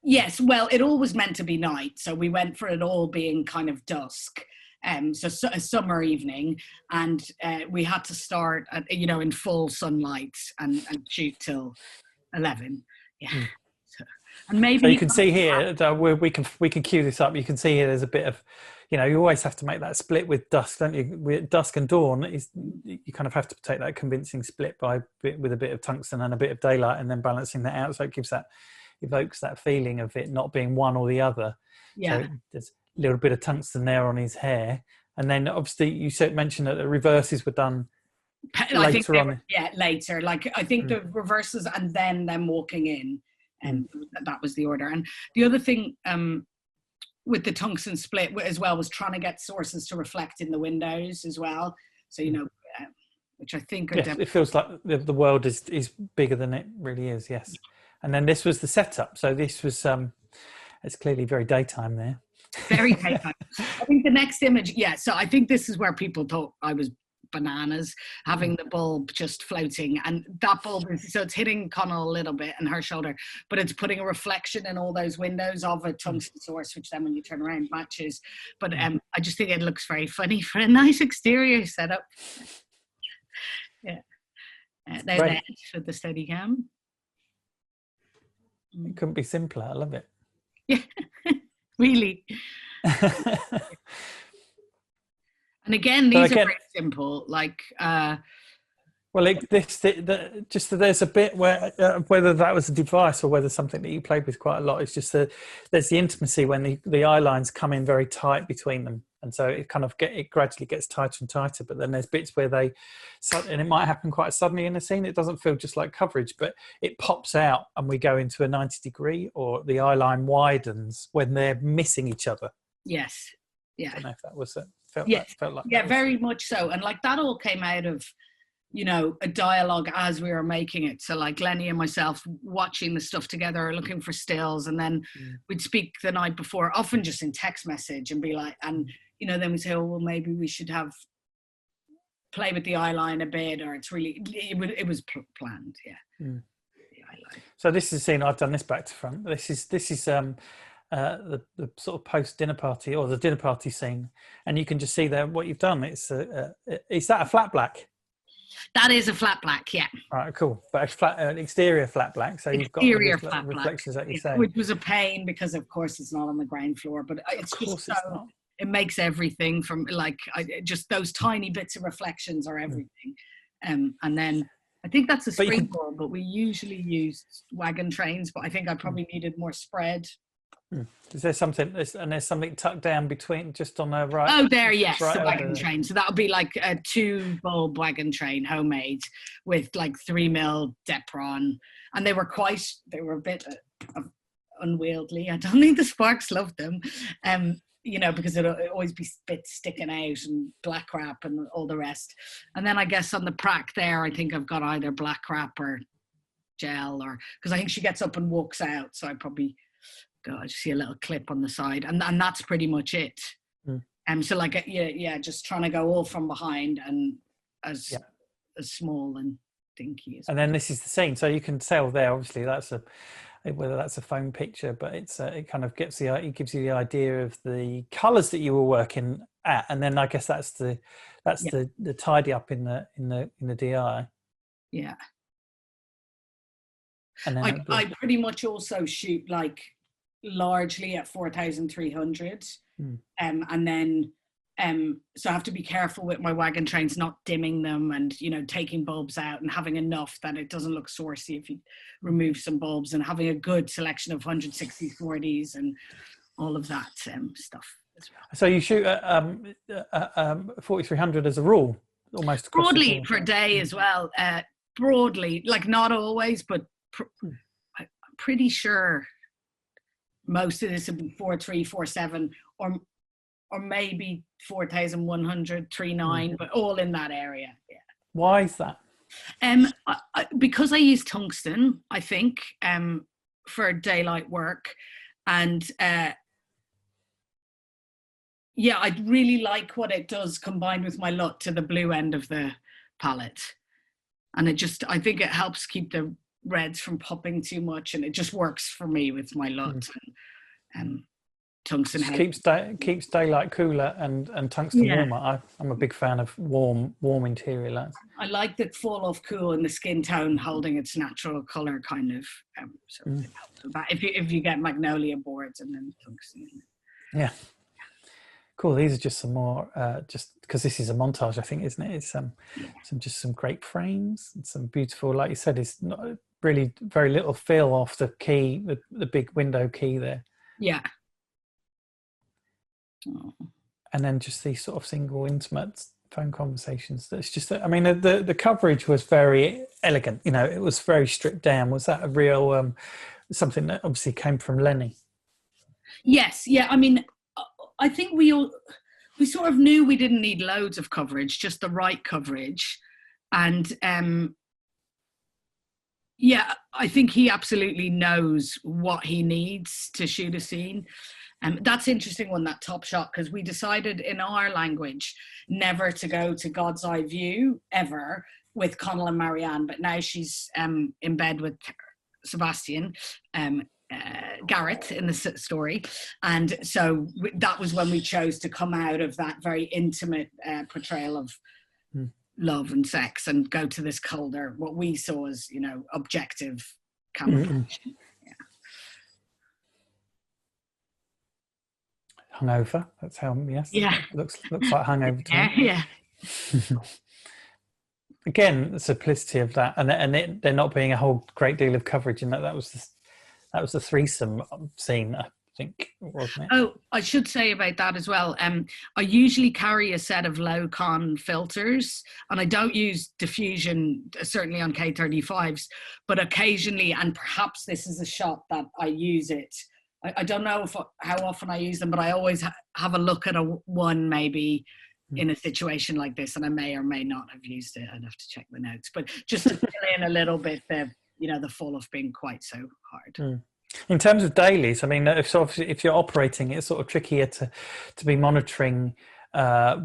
Yes. Well, it all was meant to be night, so we went for it all being kind of dusk. So a summer evening, and we had to start at, you know, in full sunlight and shoot till 11. Yeah. And maybe so you can see here we can cue this up. You can see here there's a bit of, you know, you always have to make that split with dusk, don't you? With dusk and dawn, you kind of have to take that convincing split with a bit of tungsten and a bit of daylight, and then balancing that out, so it evokes that feeling of it not being one or the other. Yeah. So there's a little bit of tungsten there on his hair, and then obviously you mentioned that the reverses were done later on. Later. Like I think the reverses and then them walking in, and that was the order. And the other thing with the tungsten split as well was trying to get sources to reflect in the windows as well. So, you know, which I think are Yes, it feels like the world is bigger than it really is. Yes, and then this was the setup. So this was it's clearly very daytime there. very daytime. I think the next image, yeah. So I think this is where people thought I was bananas, having the bulb just floating, and that bulb is, so it's hitting Connell a little bit and her shoulder, but it's putting a reflection in all those windows of a tungsten source, which then when you turn around matches. But I just think it looks very funny for a nice exterior setup. Yeah, there's Ed with the Steadicam. It couldn't be simpler. I love it. Yeah, really. And again, these are very simple. Like, well, just that there's a bit where whether that was a device or whether something that you played with quite a lot. It's just that there's the intimacy when the eye lines come in very tight between them, and so it kind of it gradually gets tighter and tighter. But then there's bits where and it might happen quite suddenly in a scene. It doesn't feel just like coverage, but it pops out, and we go into a 90 degree, or the eye line widens when they're missing each other. Yes. Yeah. I don't know if that was it. Felt like very much so. And like that all came out of, you know, a dialogue as we were making it. So like Lenny and myself watching the stuff together, looking for stills, and then we'd speak the night before, often just in text message, and be like, and you know, then we say, oh well, maybe we should play with the eye line a bit, or it's really it was planned. Yeah. The eye line. So this is a scene, I've done this back to front. This is the sort of post dinner party, or the dinner party scene, and you can just see there what you've done. Is that a flat black? That is a flat black, yeah. Right, cool. But an exterior flat black, so you've got flat reflections black, that you say, which was a pain because of course it's not on the ground floor, but it's just so it makes everything from like just those tiny bits of reflections are everything, and then. I think that's a springboard, but we usually use wagon trains, but I think I probably needed more spread. Is there something, and there's something tucked down between, just on the right? Oh, there, yes, right, the wagon train. So that would be like a 2-bulb wagon train, homemade, with like 3mm Depron, and they were a bit unwieldy. I don't think the Sparks loved them, you know, because it'll always be bits sticking out and black wrap and all the rest. And then I guess on the prac there, I think I've got either black wrap or gel, or because I think she gets up and walks out, so I probably. I just see a little clip on the side, and that's pretty much it. So like just trying to go all from behind and as small and dinky as and then this is the scene, so you can tell there obviously whether that's a phone picture, but it's it kind of gives you the idea of the colors that you were working at, and then I guess that's the tidy up in the DI. Yeah. And then I pretty much also shoot like largely at 4,300, and then so I have to be careful with my wagon trains, not dimming them, and you know, taking bulbs out and having enough that it doesn't look sourcey if you remove some bulbs, and having a good selection of 160/40s and all of that stuff as well. So you shoot at 4,300 as a rule, almost broadly per day as well. Broadly, like not always, but I'm pretty sure most of this would be 4.3, 4.7, or maybe 4,100, 3.9, but all in that area. Yeah. Why is that? Because I use tungsten, I think, for daylight work, and I really like what it does combined with my LUT to the blue end of the palette, and I think it helps keep the reds from popping too much, and it just works for me with my LUT and tungsten. Keeps daylight cooler and tungsten warmer. I'm a big fan of warm interior lights. I like the fall off cool and the skin tone holding its natural color, kind of. So it helps with that. If you get magnolia boards and then tungsten. Yeah. Cool. These are just some more, just because this is a montage, I think, isn't it? It's some great frames and some beautiful, like you said, it's not really very little fill off the key, the big window key there. Yeah. Oh. And then just these sort of single intimate phone conversations. That's just, I mean, the coverage was very elegant. You know, it was very stripped down. Was that a real something that obviously came from Lenny? Yes. Yeah. I mean, I think we sort of knew we didn't need loads of coverage, just the right coverage. And yeah, I think he absolutely knows what he needs to shoot a scene. That's interesting one, that top shot, because we decided in our language never to go to God's eye view ever with Connell and Marianne, but now she's in bed with Sebastian, Garrett in the story. And so that was when we chose to come out of that very intimate portrayal of love and sex and go to this colder, what we saw as, you know, objective camera. Hungover, that's how, yes. Yeah. Looks like hungover to me. Yeah. Again, the simplicity of that, and there not being a whole great deal of coverage in that. That was the threesome scene, I think, wasn't it? Oh, I should say about that as well. I usually carry a set of low con filters, and I don't use diffusion, certainly on K35s, but occasionally, and perhaps this is a shot that I use it. I don't know how often I use them, but I always have a look at one maybe in a situation like this, and I may or may not have used it. I'd have to check the notes, but just to fill in a little bit the fall off being quite so hard. In terms of dailies, I mean, if you're operating, it's sort of trickier to be monitoring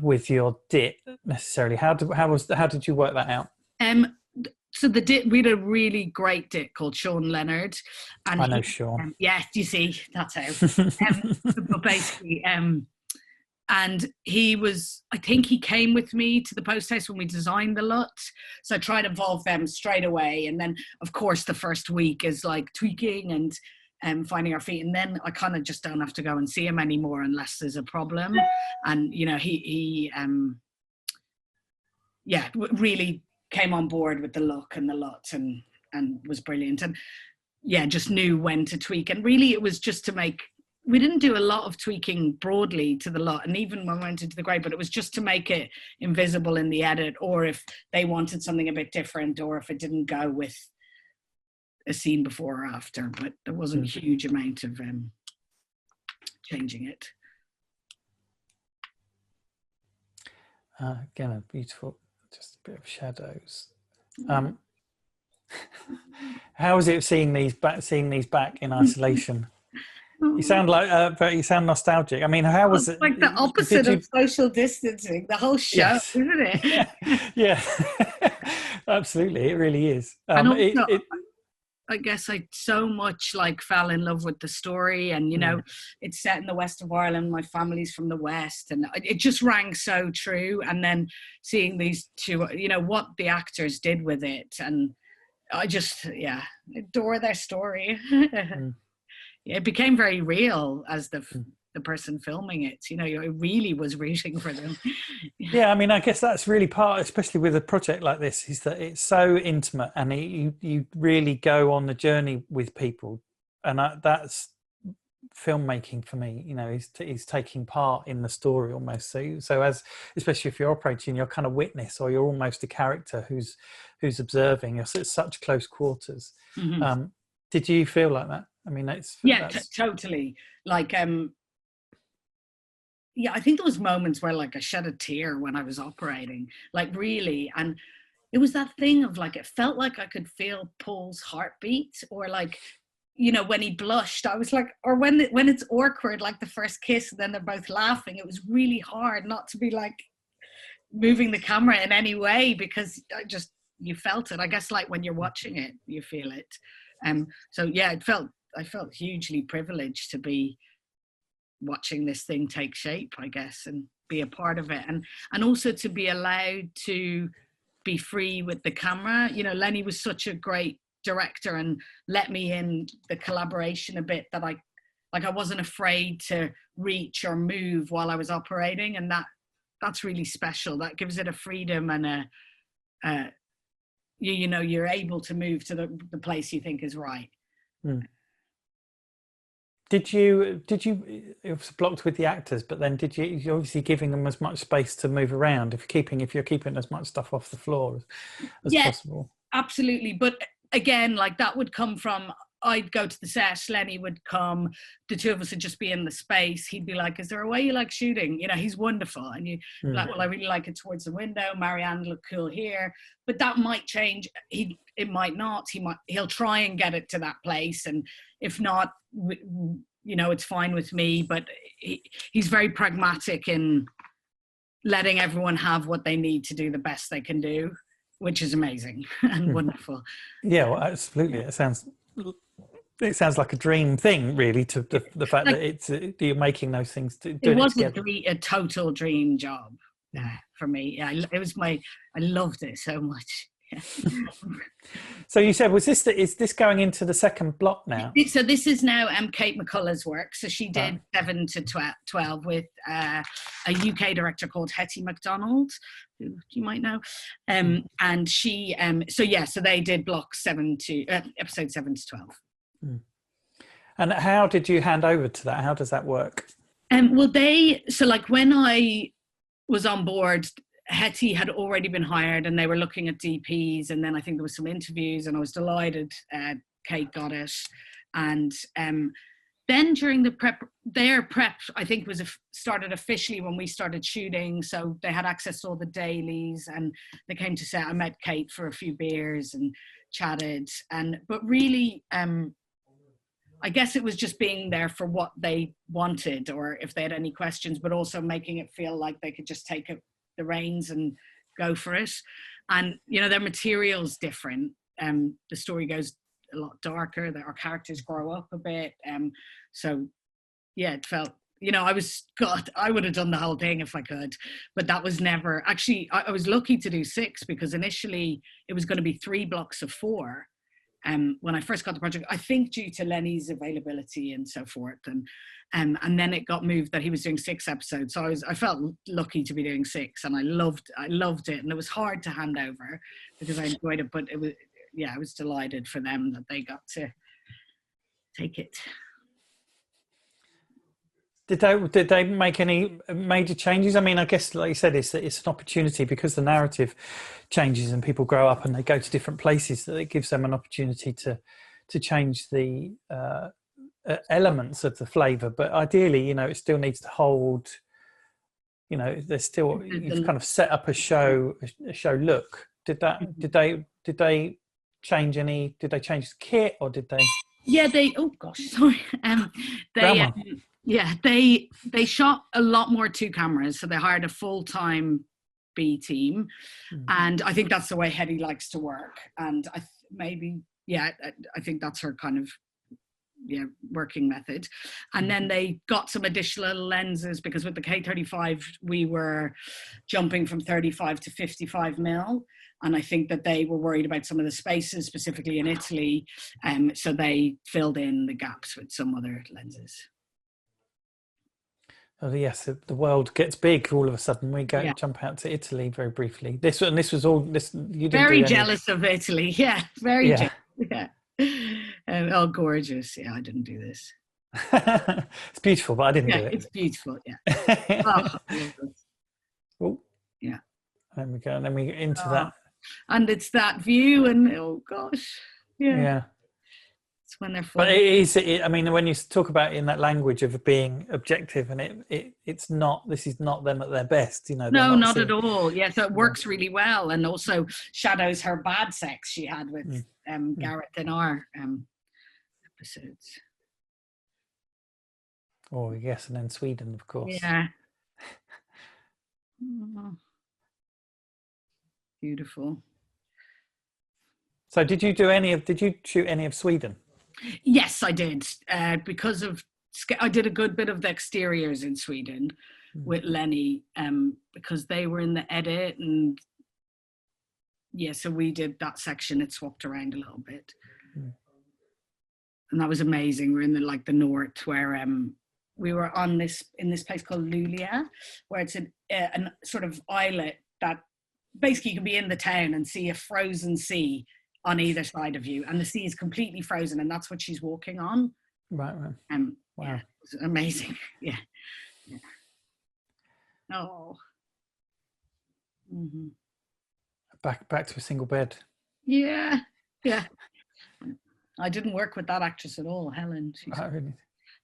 with your DIT necessarily. How did you work that out? So the DIT, we had a really great DIT called Sean Leonard, and I know Sean. Yeah, you see, that's how. But basically, and he was, I think he came with me to the post house when we designed the LUT. So I tried to involve them straight away, and then of course the first week is like tweaking and finding our feet, and then I kind of just don't have to go and see him anymore unless there's a problem. And you know, he really came on board with the look and the LUT and was brilliant, and yeah, just knew when to tweak. And really it was just to make, we didn't do a lot of tweaking broadly to the LUT, and even when we went into the grey, but it was just to make it invisible in the edit, or if they wanted something a bit different, or if it didn't go with a scene before or after. But there wasn't a huge amount of changing it. Again, a beautiful, just a bit of shadows. How was it seeing these back in isolation? You sound like, you sound nostalgic. I mean, how was it? Like the opposite of social distancing, the whole show, yes. Isn't it? Yeah. Absolutely, it really is. And also, I guess I so much like fell in love with the story, and you know, it's set in the west of Ireland. My family's from the west, and it just rang so true. And then seeing these two, you know, what the actors did with it, and I just adore their story. It became very real as the person filming it. You know, I really was rooting for them. Yeah, I mean, I guess that's really part, especially with a project like this, is that it's so intimate, and you really go on the journey with people, and that's filmmaking for me. You know, is taking part in the story almost. So as, especially if you're operating, you're kind of witness, or you're almost a character who's observing. You're at such close quarters. Did you feel like that? I mean, totally. Like, yeah, I think there was moments where like I shed a tear when I was operating, like really. And it was that thing of like, it felt like I could feel Paul's heartbeat, or like, you know, when he blushed, I was like, or when it's awkward, like the first kiss, and then they're both laughing. It was really hard not to be like moving the camera in any way, because you felt it. I guess like when you're watching it, you feel it. So yeah, I felt hugely privileged to be watching this thing take shape, I guess, and be a part of it, and also to be allowed to be free with the camera. You know, Lenny was such a great director and let me in the collaboration a bit, that I wasn't afraid to reach or move while I was operating, and that's really special. That gives it a freedom and you know, you're able to move to the place you think is right. Did you it was blocked with the actors, but then you're obviously giving them as much space to move around if you're keeping as much stuff off the floor as possible? Absolutely. But again, like that would come from, I'd go to the set, Lenny would come, the two of us would just be in the space. He'd be like, is there a way you like shooting? You know, he's wonderful. And you like, well, I really like it towards the window. Marianne look cool here. But that might change. It might not. He'll try and get it to that place. And if not, you know, it's fine with me. But he's very pragmatic in letting everyone have what they need to do the best they can do, which is amazing and wonderful. Yeah, well, absolutely. It sounds like a dream thing, really, to the fact Like, that you're making those things. It was a total dream job for me. Yeah, I loved it so much. Yeah. So you said, is this going into the second block now? So this is now Kate McCullough's work. So she did 7 to 12 with a UK director called Hetty MacDonald, who you might know. And she, so they did block episode 7 to 12. And how did you hand over to that? How does that work? Well, when I was on board, Hetty had already been hired and they were looking at DPs, and then I think there was some interviews, and I was delighted Kate got it. And then during their prep, I think started officially when we started shooting. So they had access to all the dailies, and they came to set. I met Kate for a few beers and chatted, but really, I guess it was just being there for what they wanted, or if they had any questions, but also making it feel like they could just take the reins and go for it. And, you know, their material's different. The story goes a lot darker, that our characters grow up a bit. So yeah, it felt, you know, I would have done the whole thing if I could, but that was never, actually, I was lucky to do 6, because initially it was going to be 3 blocks of 4. When I first got the project, I think due to Lenny's availability and so forth, and then it got moved that he was doing 6 episodes. So I felt lucky to be doing 6, and I loved it, and it was hard to hand over because I enjoyed it. But it was, I was delighted for them that they got to take it. Did they make any major changes? I mean, I guess, like you said, it's an opportunity because the narrative changes and people grow up and they go to different places, that it gives them an opportunity to change the elements of the flavour. But ideally, you know, it still needs to hold. You know, there's still, you've kind of set up a show look. Did they change any? Did they change the kit, or did they? Yeah, oh gosh, sorry. They shot a lot more 2 cameras, so they hired a full-time B team, and I think that's the way Hetty likes to work. And I think that's her kind of working method. And then they got some additional lenses, because with the K35 we were jumping from 35 to 55 mil, and I think that they were worried about some of the spaces, specifically in Italy, so they filled in the gaps with some other lenses. Oh yes, the world gets big all of a sudden. We jump out to Italy very briefly. This was all this. You didn't very jealous of Italy. Yeah, very jealous. Yeah. Oh, gorgeous. Yeah, I didn't do this. It's beautiful, but I didn't do it. It's beautiful. Yeah. Oh, yeah. There we go. Then we get into that. And it's that view, and oh gosh, yeah. It's when they're full. But it is. I mean, when you talk about it in that language of being objective, and it's not. This is not them at their best, you know. No, not at all. Yeah, so it works really well, and also shadows her bad sex she had with Gareth in our episodes. Oh yes, and then Sweden, of course. Yeah. Beautiful. So did you shoot any of Sweden? Yes, I did. Because I did a good bit of the exteriors in Sweden with Lenny, because they were in the edit, and so we did that section. It swapped around a little bit, and that was amazing. We're in the north, where we were in this place called Luleå, where it's a sort of islet that basically you can be in the town and see a frozen sea on either side of you, and the sea is completely frozen, and that's what she's walking on. Right. Wow. Yeah, it's amazing. Yeah. Oh. Mm-hmm. Back to a single bed. Yeah. I didn't work with that actress at all, Helen. Oh, really?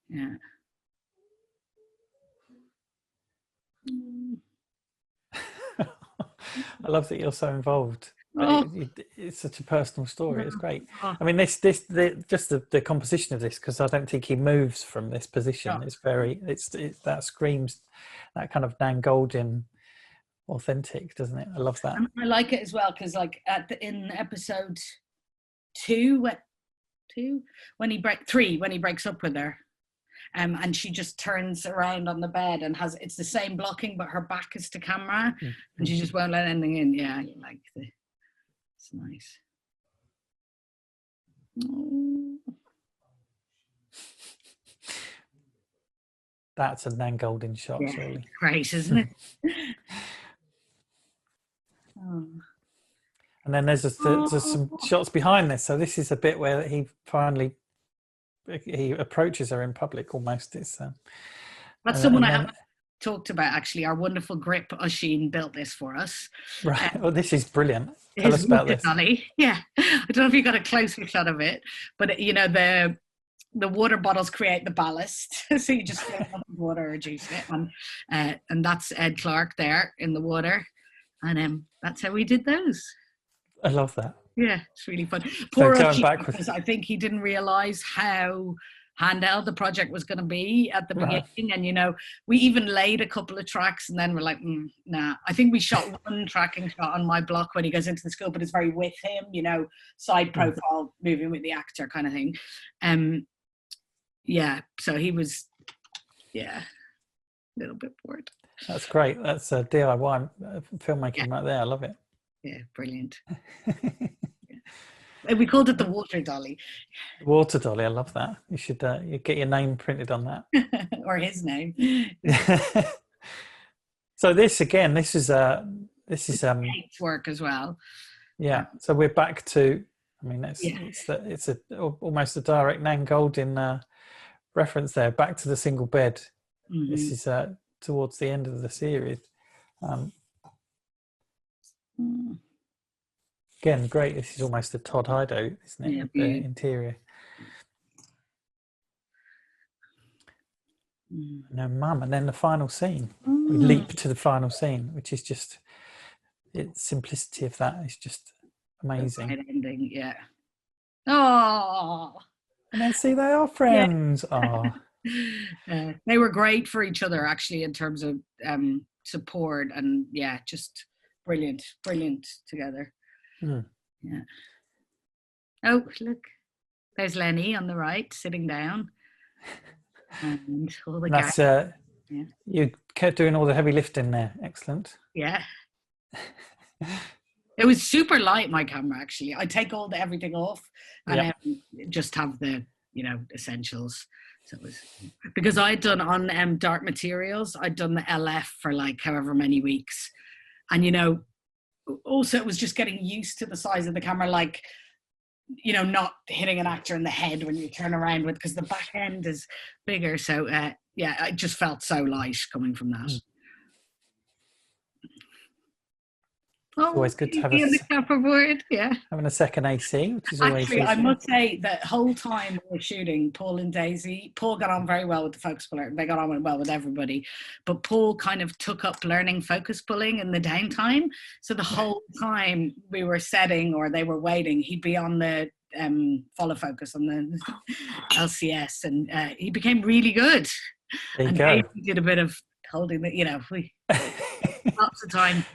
Yeah. I love that you're so involved. Oh. It's such a personal story. It's great. Oh. I mean, just the composition of this, because I don't think he moves from this position. Yeah. It's very, that screams that kind of Nan Goldin authentic, doesn't it? I love that. And I like it as well because, like, in episode 2, when he breaks up with her, and she just turns around on the bed and it's the same blocking, but her back is to camera, and she just won't let anything in. Yeah, like it's nice. Oh. That's a Nan Goldin shot, surely. Great, isn't it? Oh. And then there's some shots behind this. So this is a bit where he approaches her in public almost. It's that's someone I haven't talked about, actually. Our wonderful grip Oisin built this for us. Right. Well, this is brilliant. Tell us about this. Dolly. Yeah. I don't know if you got a closer shot of it, but you know, the water bottles create the ballast. So you just fill up with water or juice it. And that's Ed Clark there in the water. And that's how we did those. I love that. Yeah, it's really fun. Poor Oisin, because I think he didn't realise how handheld the project was going to be at the beginning. And, you know, we even laid a couple of tracks and then we're like, nah. I think we shot one tracking shot on my block when he goes into the school, but it's very with him, you know, side profile, moving with the actor kind of thing. Yeah, so he was, a little bit bored. That's great. That's a DIY filmmaking right there. I love it. Yeah, brilliant. We called it the water dolly. Water dolly, I love that. You should you get your name printed on that. Or his name. So this is Kate's work as well. Yeah. So we're back to, I mean, it's almost a direct Nan Goldin reference there, back to the single bed. This is towards the end of the series. Again, great. This is almost a Todd hideout, isn't it? The interior. No, mum. And then the final scene. We leap to the final scene, which is just, its simplicity of that is just amazing. Right ending, yeah. Oh. And then see, they are friends. Oh. They were great for each other, actually, in terms of support, and just brilliant together. Yeah. Oh, look, there's Lenny on the right sitting down, and all the guys. You kept doing all the heavy lifting there. Excellent. Yeah. It was super light, my camera, actually. I take everything off and just have the essentials. So it was, because I'd done on dark materials, I'd done the LF for like however many weeks, and also it was just getting used to the size of the camera, like not hitting an actor in the head when you turn around with, because the back end is bigger. So I just felt so light coming from that. Always good to have having a second AC, which is always actually, I must say that whole time we were shooting, Paul and Daisy, Paul got on very well with the focus puller. They got on well with everybody, but Paul kind of took up learning focus pulling in the downtime. So the whole time we were setting or they were waiting, he'd be on the follow focus on the LCS, and he became really good. There you go. Daisy did a bit of holding the, lots of time.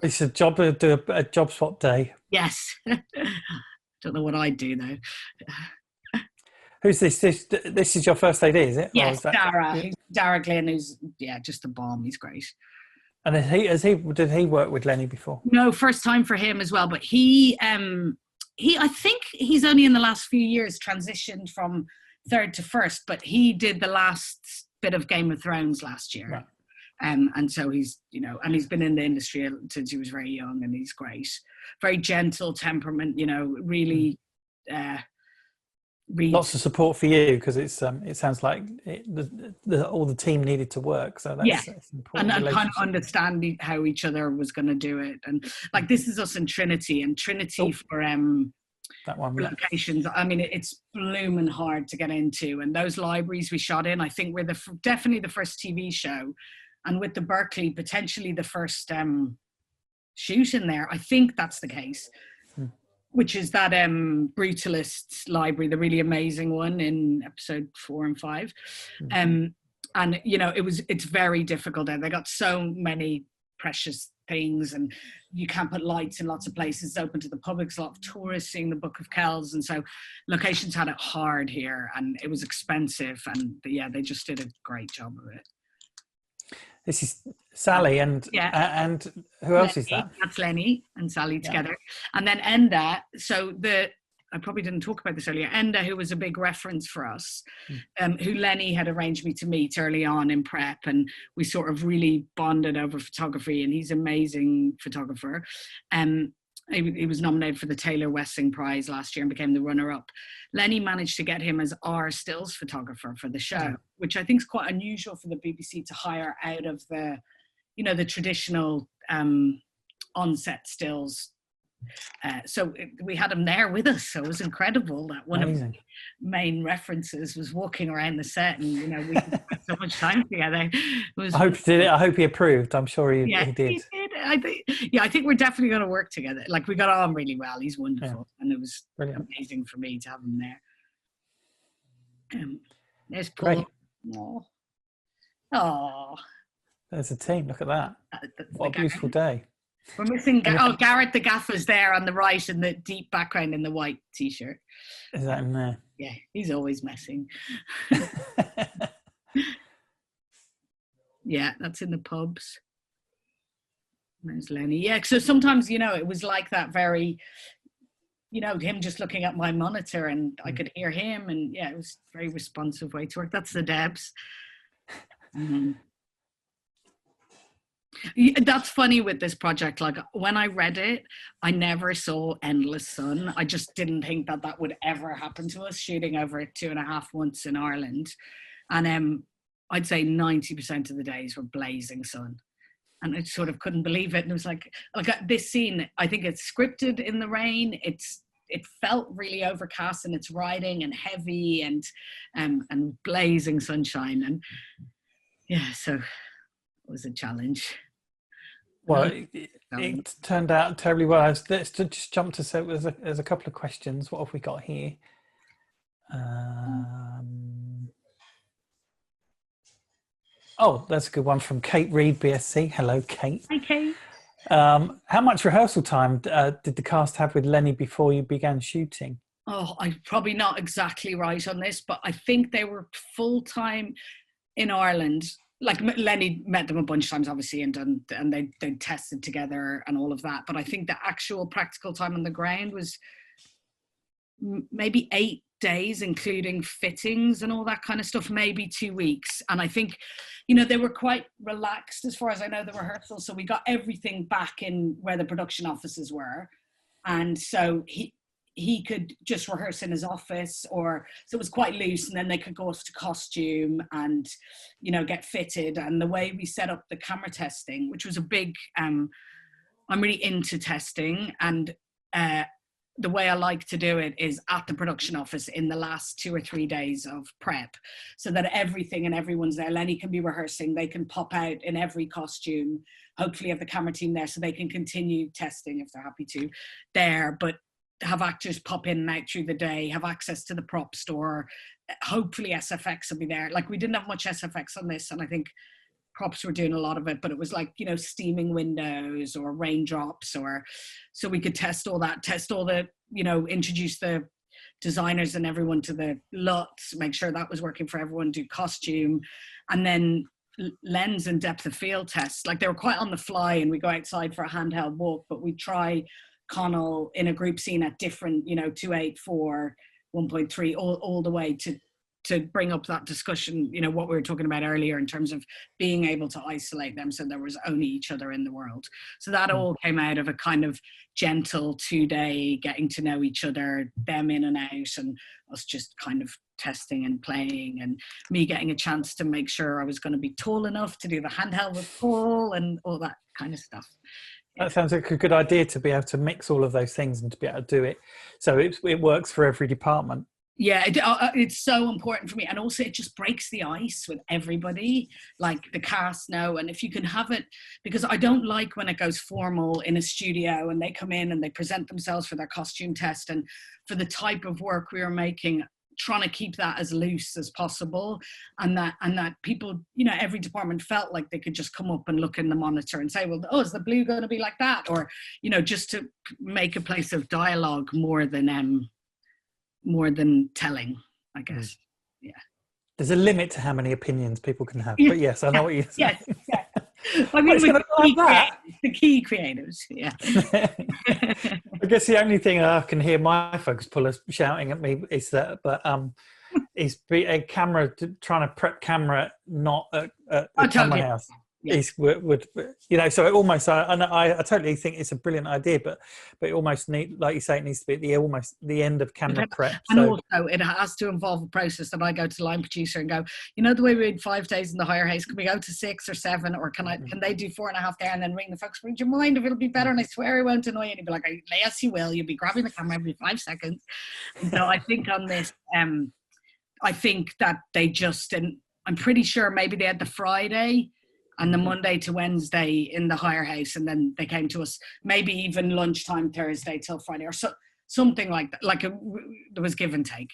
It's a job to do a job swap day. Yes. Don't know what I'd do though. Who's this? This is your first AD, is it? Yes, Dara Glynn, who's just a bomb. He's great. And did he work with Lenny before? No, first time for him as well. But he I think he's only in the last few years transitioned from third to first, but he did the last bit of Game of Thrones last year. Right. And so he's, and he's been in the industry since he was very young, and he's great. Very gentle temperament, really. Lots of support for you, because it sounds like all the team needed to work. So that's important. And kind of understand how each other was going to do it. And like, this is us in Trinity, and Trinity for that one, yeah. Locations. I mean, it's blooming hard to get into, and those libraries we shot in, I think we're definitely the first TV show, and with the Berkeley, potentially the first shoot in there. I think that's the case, which is that Brutalist library, the really amazing one in episode 4 and 5. And you know, it's very difficult there. They got so many precious things, and you can't put lights in lots of places. It's open to the public. There's a lot of tourists seeing the Book of Kells, and so locations had it hard here, and it was expensive. And yeah, they just did a great job of it. This is Sally and who else is that? That's Lenny and Sally together. And then Enda, so I probably didn't talk about this earlier, Enda, who was a big reference for us, who Lenny had arranged me to meet early on in prep, and we sort of really bonded over photography, and he's an amazing photographer. He was nominated for the Taylor Wessing Prize last year and became the runner-up. Lenny managed to get him as our stills photographer for the show, which I think is quite unusual for the BBC to hire out of the, you know, the traditional on-set stills. So we had him there with us, so it was incredible that one of the main references was walking around the set, and you know, we spent so much time together. I hope he approved. I'm sure he did. He did. I think we're definitely going to work together. Like, we got on really well. He's wonderful, and it was amazing for me to have him there. There's Paul. Oh, there's a team. Look at that. What a beautiful day. We're missing Garrett the Gaffer's there on the right in the deep background in the white t-shirt. Is that in there? Yeah, he's always messing. Yeah, that's in the pubs. There's Lenny. Yeah, so sometimes, you know, it was like that very, you know, him just looking at my monitor and I could hear him, and yeah, it was a very responsive way to work. That's the Debs. That's funny with this project. Like, when I read it, I never saw Endless Sun. I just didn't think that would ever happen to us, shooting over 2.5 months in Ireland. And I'd say 90% of the days were blazing sun. And I sort of couldn't believe it. And it was like this scene, I think it's scripted in the rain. It felt really overcast, and it's riding and heavy and blazing sunshine. And yeah, so it was a challenge. Well, it turned out terribly well. Let's just jump to, so there's a couple of questions. What have we got here? Oh, that's a good one from Kate Reed BSC. Hello, Kate. Hi, Kate. How much rehearsal time did the cast have with Lenny before you began shooting? Oh, I'm probably not exactly right on this, but I think they were full-time in Ireland. Like, Lenny met them a bunch of times, obviously, and they tested together and all of that. But I think the actual practical time on the ground was maybe 8 days, including fittings and all that kind of stuff, maybe 2 weeks. And I think, you know, they were quite relaxed as far as I know, the rehearsals. So we got everything back in where the production offices were. And so he could just rehearse in his office, so it was quite loose, and then they could go off to costume and, you know, get fitted. And the way we set up the camera testing, which was a big, I'm really into testing, and the way I like to do it is at the production office in the last 2 or 3 days of prep, so that everything and everyone's there. Lenny can be rehearsing, they can pop out in every costume, hopefully have the camera team there so they can continue testing if they're happy to there, but have actors pop in and out through the day, have access to the prop store. Hopefully SFX will be there. Like, we didn't have much SFX on this, and I think props were doing a lot of it, but it was like, you know, steaming windows or raindrops, or so we could test all the, you know, introduce the designers and everyone to the LUTs, make sure that was working for everyone, do costume, and then lens and depth of field tests. Like, they were quite on the fly, and we go outside for a handheld walk, but we try Connell in a group scene at different, you know, 2.8, 4, 1.3, all the way to bring up that discussion, you know, what we were talking about earlier in terms of being able to isolate them so there was only each other in the world. So that all came out of a kind of gentle 2-day getting to know each other, them in and out, and us just kind of testing and playing, and me getting a chance to make sure I was going to be tall enough to do the handheld with Paul and all that kind of stuff. That sounds like a good idea, to be able to mix all of those things and to be able to do it so it works for every department. Yeah, it's so important for me. And also it just breaks the ice with everybody, like the cast know. And if you can have it, because I don't like when it goes formal in a studio and they come in and they present themselves for their costume test, and for the type of work we are making, trying to keep that as loose as possible, and that people, you know, every department felt like they could just come up and look in the monitor and say, well, oh, is the blue going to be like that? Or, you know, just to make a place of dialogue more than telling, I guess. Yeah. There's a limit to how many opinions people can have, but yes, I know what you're saying. Yes. I mean, the key creatives, yeah. I guess the only thing I can hear my focus pullers shouting at me is that, but is a camera trying to prep camera, not at the camera house. Yeah. Would, you know, so it almost, I totally think it's a brilliant idea, but it almost like you say, it needs to be almost the end of camera prep. And also it has to involve a process that I go to the line producer and go, you know, the way we did 5 days in the higher house, can we go to 6 or 7, or can they do 4.5 there and then ring the folks, would you mind if it'll be better? And I swear I won't annoy you. And he'd be like, yes, you will. You'll be grabbing the camera every 5 seconds. And so I think on this, I think that they just, and I'm pretty sure maybe they had the Friday and the Monday to Wednesday in the higher house, and then they came to us maybe even lunchtime Thursday till Friday, or something like that. Like there was give and take.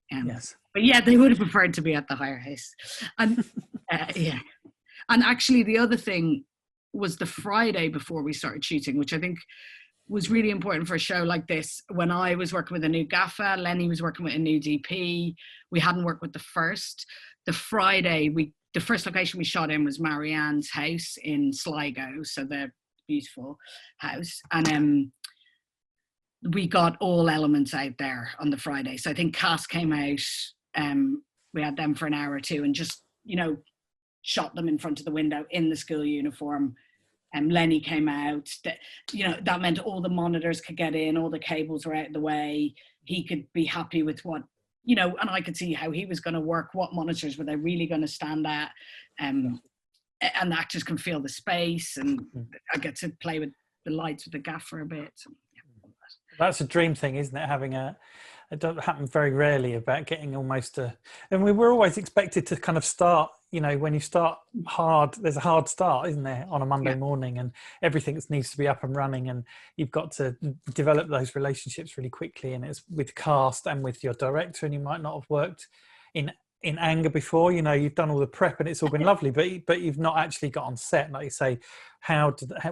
Yes. But yeah, they would have preferred to be at the higher house. And yeah. And actually the other thing was the Friday before we started shooting, which I think was really important for a show like this. When I was working with a new gaffer, Lenny was working with a new DP. We hadn't worked with the first. The Friday, the first location we shot in was Marianne's house in Sligo, so the beautiful house. And we got all elements out there on the Friday. So I think cast came out, we had them for an hour or two and just, you know, shot them in front of the window in the school uniform. Lenny came out, you know, that meant all the monitors could get in, all the cables were out of the way. He could be happy with what, you know, and I could see how he was going to work, what monitors were they really going to stand at, and the actors can feel the space, and I get to play with the lights with the gaffer a bit. So, yeah. That's a dream thing, isn't it? Having it doesn't happen very rarely, about getting almost and we were always expected to kind of start, you know, when you start hard, there's a hard start, isn't there, on a Monday morning, and everything needs to be up and running, and you've got to develop those relationships really quickly, and it's with cast and with your director, and you might not have worked in anger before, you know, you've done all the prep and it's all been lovely, but you've not actually got on set, like you say,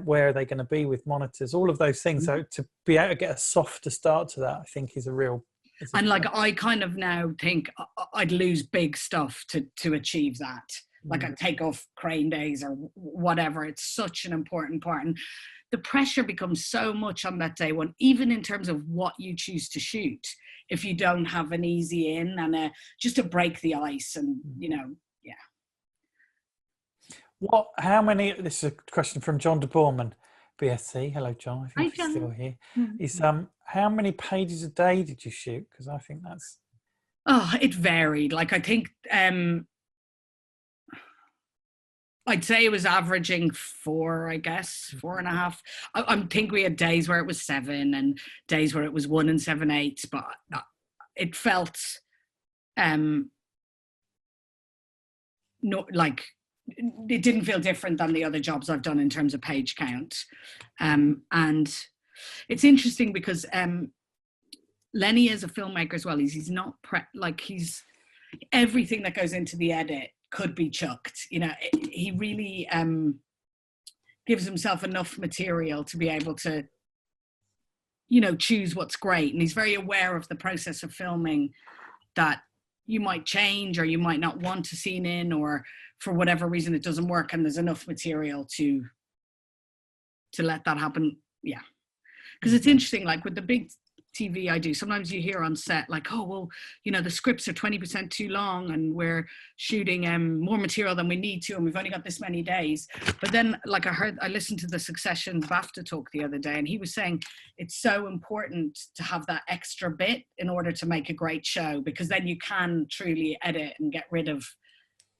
where are they going to be with monitors, all of those things. So to be able to get a softer start to that, I think is a real. And like, I kind of now think I'd lose big stuff to achieve that. Like I'd take off crane days or whatever. It's such an important part. And the pressure becomes so much on that day one, even in terms of what you choose to shoot. If you don't have an easy in and just to break the ice, and, you know, yeah. How many, this is a question from John de Boorman, BSC. Hello, John. I think he's still here. Is how many pages a day did you shoot? Because I think that's. Oh, it varied. Like, I think I'd say it was averaging 4, I guess, 4.5. I think we had days where it was 7 and days where it was 1 and 7/8, but it felt not like. It didn't feel different than the other jobs I've done in terms of page count. And it's interesting because Lenny is a filmmaker as well. He's not he's everything that goes into the edit could be chucked. You know, he really gives himself enough material to be able to, you know, choose what's great. And he's very aware of the process of filming, that you might change or you might not want a scene in, or for whatever reason it doesn't work, and there's enough material to let that happen. Yeah. Because it's interesting, like with the big TV I do, sometimes you hear on set like, oh, well, you know, the scripts are 20% too long and we're shooting more material than we need to, and we've only got this many days. But then, like, I listened to the Succession BAFTA talk the other day, and he was saying it's so important to have that extra bit in order to make a great show, because then you can truly edit and get rid of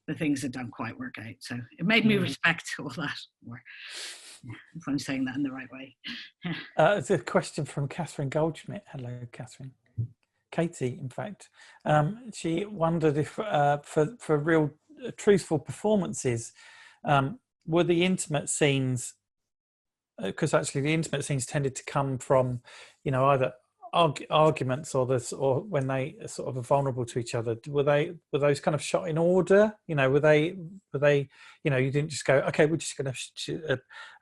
the things that don't quite work out. So it made me respect all that more. if I'm saying that in the right way. It's a question from Catherine Goldschmidt. Hello, Catherine. Katie, in fact. She wondered if for real truthful performances, were the intimate scenes, because actually the intimate scenes tended to come from, you know, either arguments or when they sort of are vulnerable to each other. Were those kind of shot in order? You know, were they you know, you didn't just go, okay, we're just going to shoot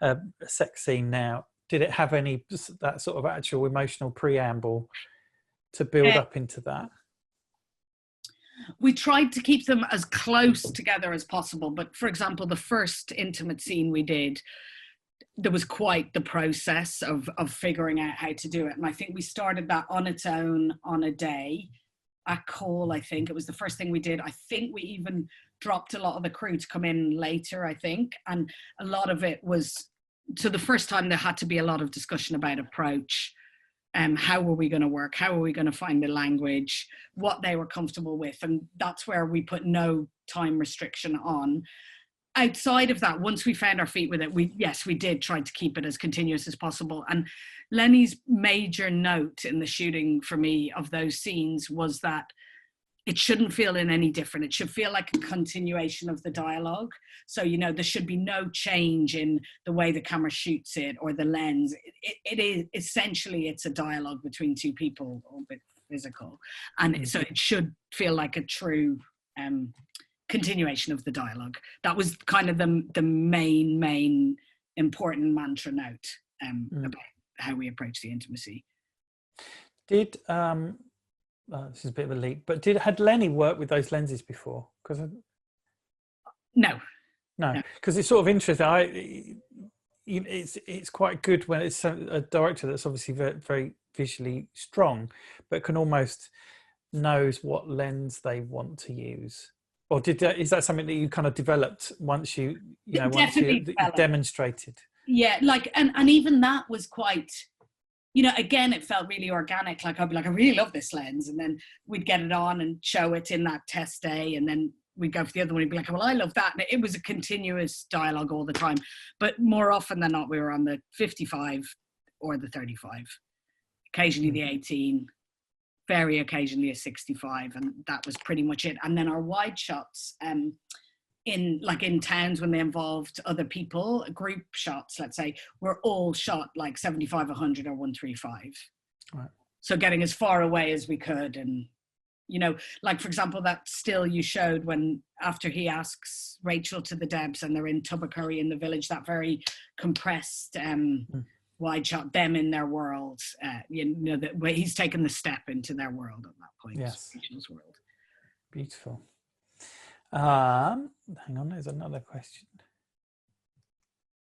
a sex scene now. Did it have any that sort of actual emotional preamble to build up into that? We tried to keep them as close together as possible, but for example, the first intimate scene we did, there was quite the process of figuring out how to do it. And I think we started that on its own on a day at call. I think it was the first thing we did. I think we even dropped a lot of the crew to come in later, I think. And a lot of it was, so the first time there had to be a lot of discussion about approach. How were we going to work? How were we going to find the language? What they were comfortable with? And that's where we put no time restriction on. Outside of that, once we found our feet with it, we did try to keep it as continuous as possible. And Lenny's major note in the shooting for me of those scenes was that it shouldn't feel in any different. It should feel like a continuation of the dialogue. So, you know, there should be no change in the way the camera shoots it or the lens. It is essentially, it's a dialogue between two people, a bit physical. And so it should feel like a true continuation of the dialogue. That was kind of the main important mantra note about how we approach the intimacy. Did this is a bit of a leap, but had Lenny worked with those lenses before? Because no, because it's sort of interesting. It's quite good when it's a director that's obviously very, very visually strong, but can almost knows what lens they want to use. Or is that something that you kind of developed once you demonstrated? Yeah, like and even that was quite, you know, again, it felt really organic. Like I'd be like, I really love this lens, and then we'd get it on and show it in that test day, and then we'd go for the other one. He'd be like, well, I love that, and it was a continuous dialogue all the time. But more often than not, we were on the 55 or the 35, occasionally the 18. Very occasionally a 65, and that was pretty much it. And then our wide shots in towns when they involved other people, group shots, let's say, were all shot like 75, 100 or 135. Right. So getting as far away as we could. And, you know, like for example, that still you showed when after he asks Rachel to the Debs and they're in Tubbercurry in the village, that very compressed wide shot, them in their world, you know, that where he's taken the step into their world at that point. Yes. Rachel's world. Beautiful. Hang on, there's another question.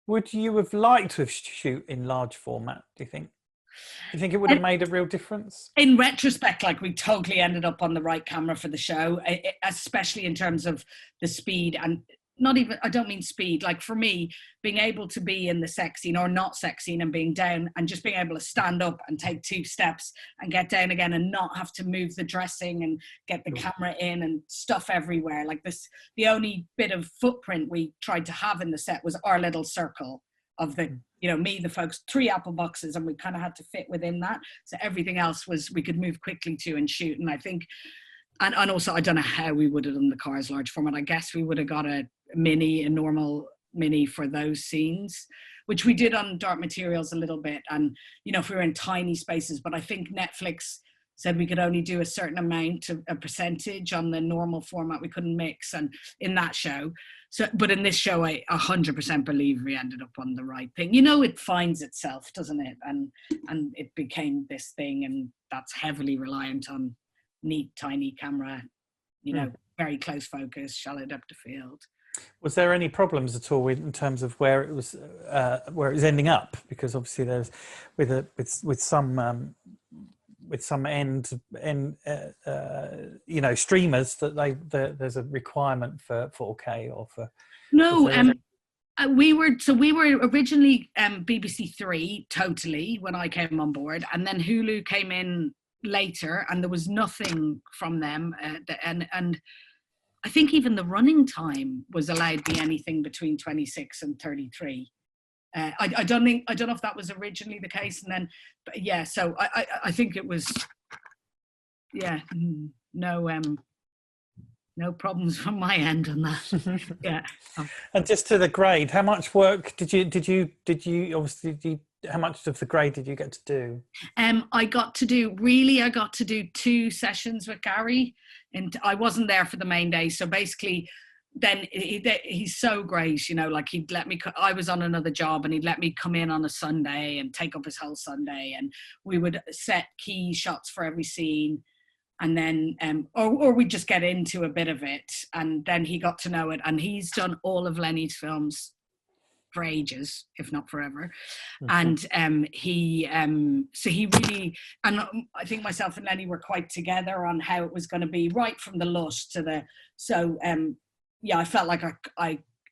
Would you have liked to have shoot in large format, do you think? Do you think it would have made a real difference? In retrospect, like we totally ended up on the right camera for the show, especially in terms of the speed and not even, I don't mean speed, like for me, being able to be in the sex scene or not sex scene and being down and just being able to stand up and take 2 steps and get down again and not have to move the dressing and get the camera in and stuff everywhere. Like this, the only bit of footprint we tried to have in the set was our little circle of the, you know, me, the folks, 3 apple boxes, and we kind of had to fit within that. So everything else was, we could move quickly to and shoot. And I think, and also, I don't know how we would have done the Cars large format. I guess we would have got a normal mini for those scenes, which we did on Dark Materials a little bit. And, you know, if we were in tiny spaces, but I think Netflix said we could only do a certain amount of a percentage on the normal format. We couldn't mix, and in that show. So, but in this show, I 100% believe we ended up on the right thing. You know, it finds itself, doesn't it? And it became this thing, and that's heavily reliant on neat, tiny camera, you know, very close focus, shallow depth of field. Was there any problems at all in terms of where it was ending up? Because obviously there's with some end you know, streamers that there's a requirement for 4K or for we were originally BBC 3 totally when I came on board, and then Hulu came in later, and there was nothing from them, and I think even the running time was allowed to be anything between 26 and 33. I don't know if that was originally the case, and then, but yeah. So I think it was, yeah, no problems from my end on that. Yeah. And just to the grade, how much work did you obviously how much of the grade did you get to do? I got to do 2 sessions with Gary, and I wasn't there for the main day. So basically, then he's so great, you know, like he'd let me, I was on another job and he'd let me come in on a Sunday and take up his whole Sunday, and we would set key shots for every scene, and then or we'd just get into a bit of it, and then he got to know it, and he's done all of Lenny's films for ages, if not forever. And he really, and I think myself and Lenny were quite together on how it was going to be, right from the LUT to the, so yeah, I felt like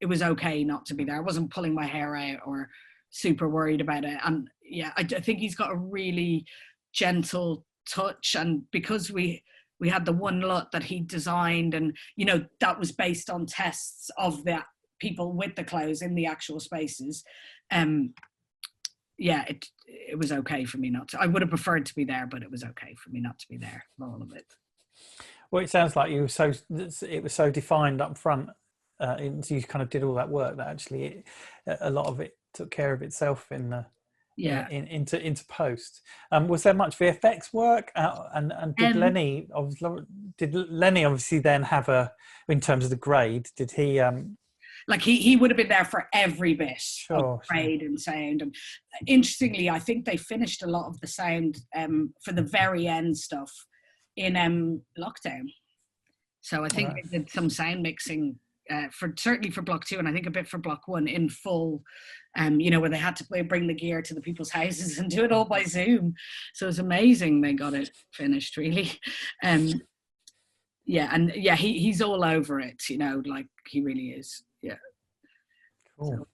it was okay not to be there. I wasn't pulling my hair out or super worried about it. And yeah, I think he's got a really gentle touch, and because we had the one LUT that he designed, and you know, that was based on tests of the people with the clothes in the actual spaces. Yeah, it was okay for me not to. I would have preferred to be there, but it was okay for me not to be there for all of it. Well, it sounds like it was so defined up front. You kind of did all that work that actually a lot of it took care of itself in the into post. Was there much VFX work? And did Lenny obviously then have in terms of the grade? Did he? Like he would have been there for every bit of grade and sound. And interestingly, I think they finished a lot of the sound for the very end stuff in lockdown. So I think they did some sound mixing certainly for block 2, and I think a bit for block 1 in full, you know, where they had to bring the gear to the people's houses and do it all by Zoom. So it's amazing they got it finished, really. Yeah, and yeah, he's all over it, you know, like he really is. Yeah. Cool. So,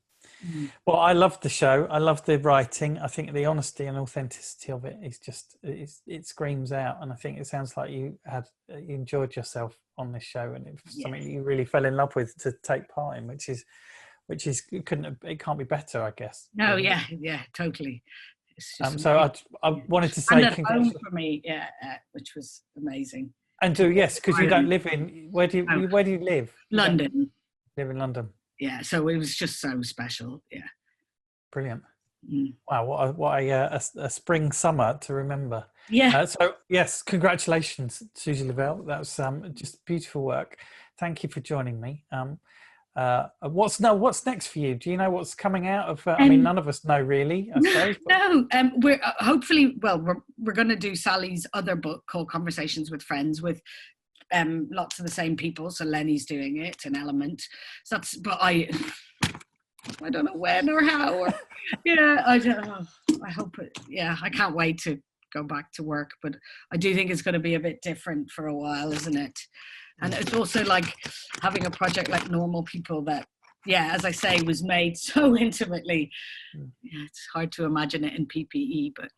well, I loved the show. I loved the writing. I think the honesty and authenticity of it is just it screams out. And I think it sounds like you enjoyed yourself on this show, and it was something you really fell in love with to take part in, which is it can't be better, I guess. No, yeah, totally. So I wanted to say congratulations for me, which was amazing. And because you don't live in where do you live? London. Live in London. Yeah, so it was just so special. Yeah. Brilliant. Wow, what a spring summer to remember. Yeah. So yes, congratulations, Suzie Lavelle. That was just beautiful work. Thank you for joining me. What's next for you? Do you know what's coming out of? I mean, none of us know really, I suppose. No, we're hopefully we're going to do Sally's other book called Conversations with Friends with lots of the same people. So Lenny's doing it, an element. So but I don't know when or how. Or I hope it. Yeah, I can't wait to go back to work, but I do think it's going to be a bit different for a while, isn't it? And it's also like having a project like Normal People that, as I say, was made so intimately. Yeah, it's hard to imagine it in PPE, but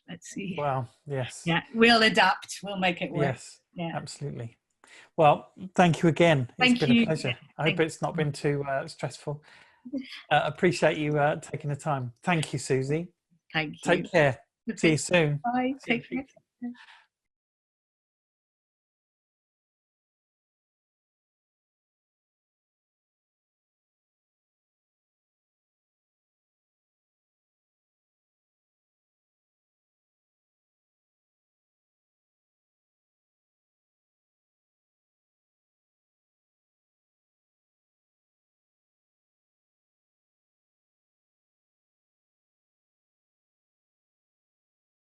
let's see. Wow, yes. Yeah, we'll adapt. We'll make it work. Yes, absolutely. Well, thank you again. It's been a pleasure. I hope it's not been too stressful. Appreciate you taking the time. Thank you, Suzie. Thank you. Take care. See you soon. Bye. Take care.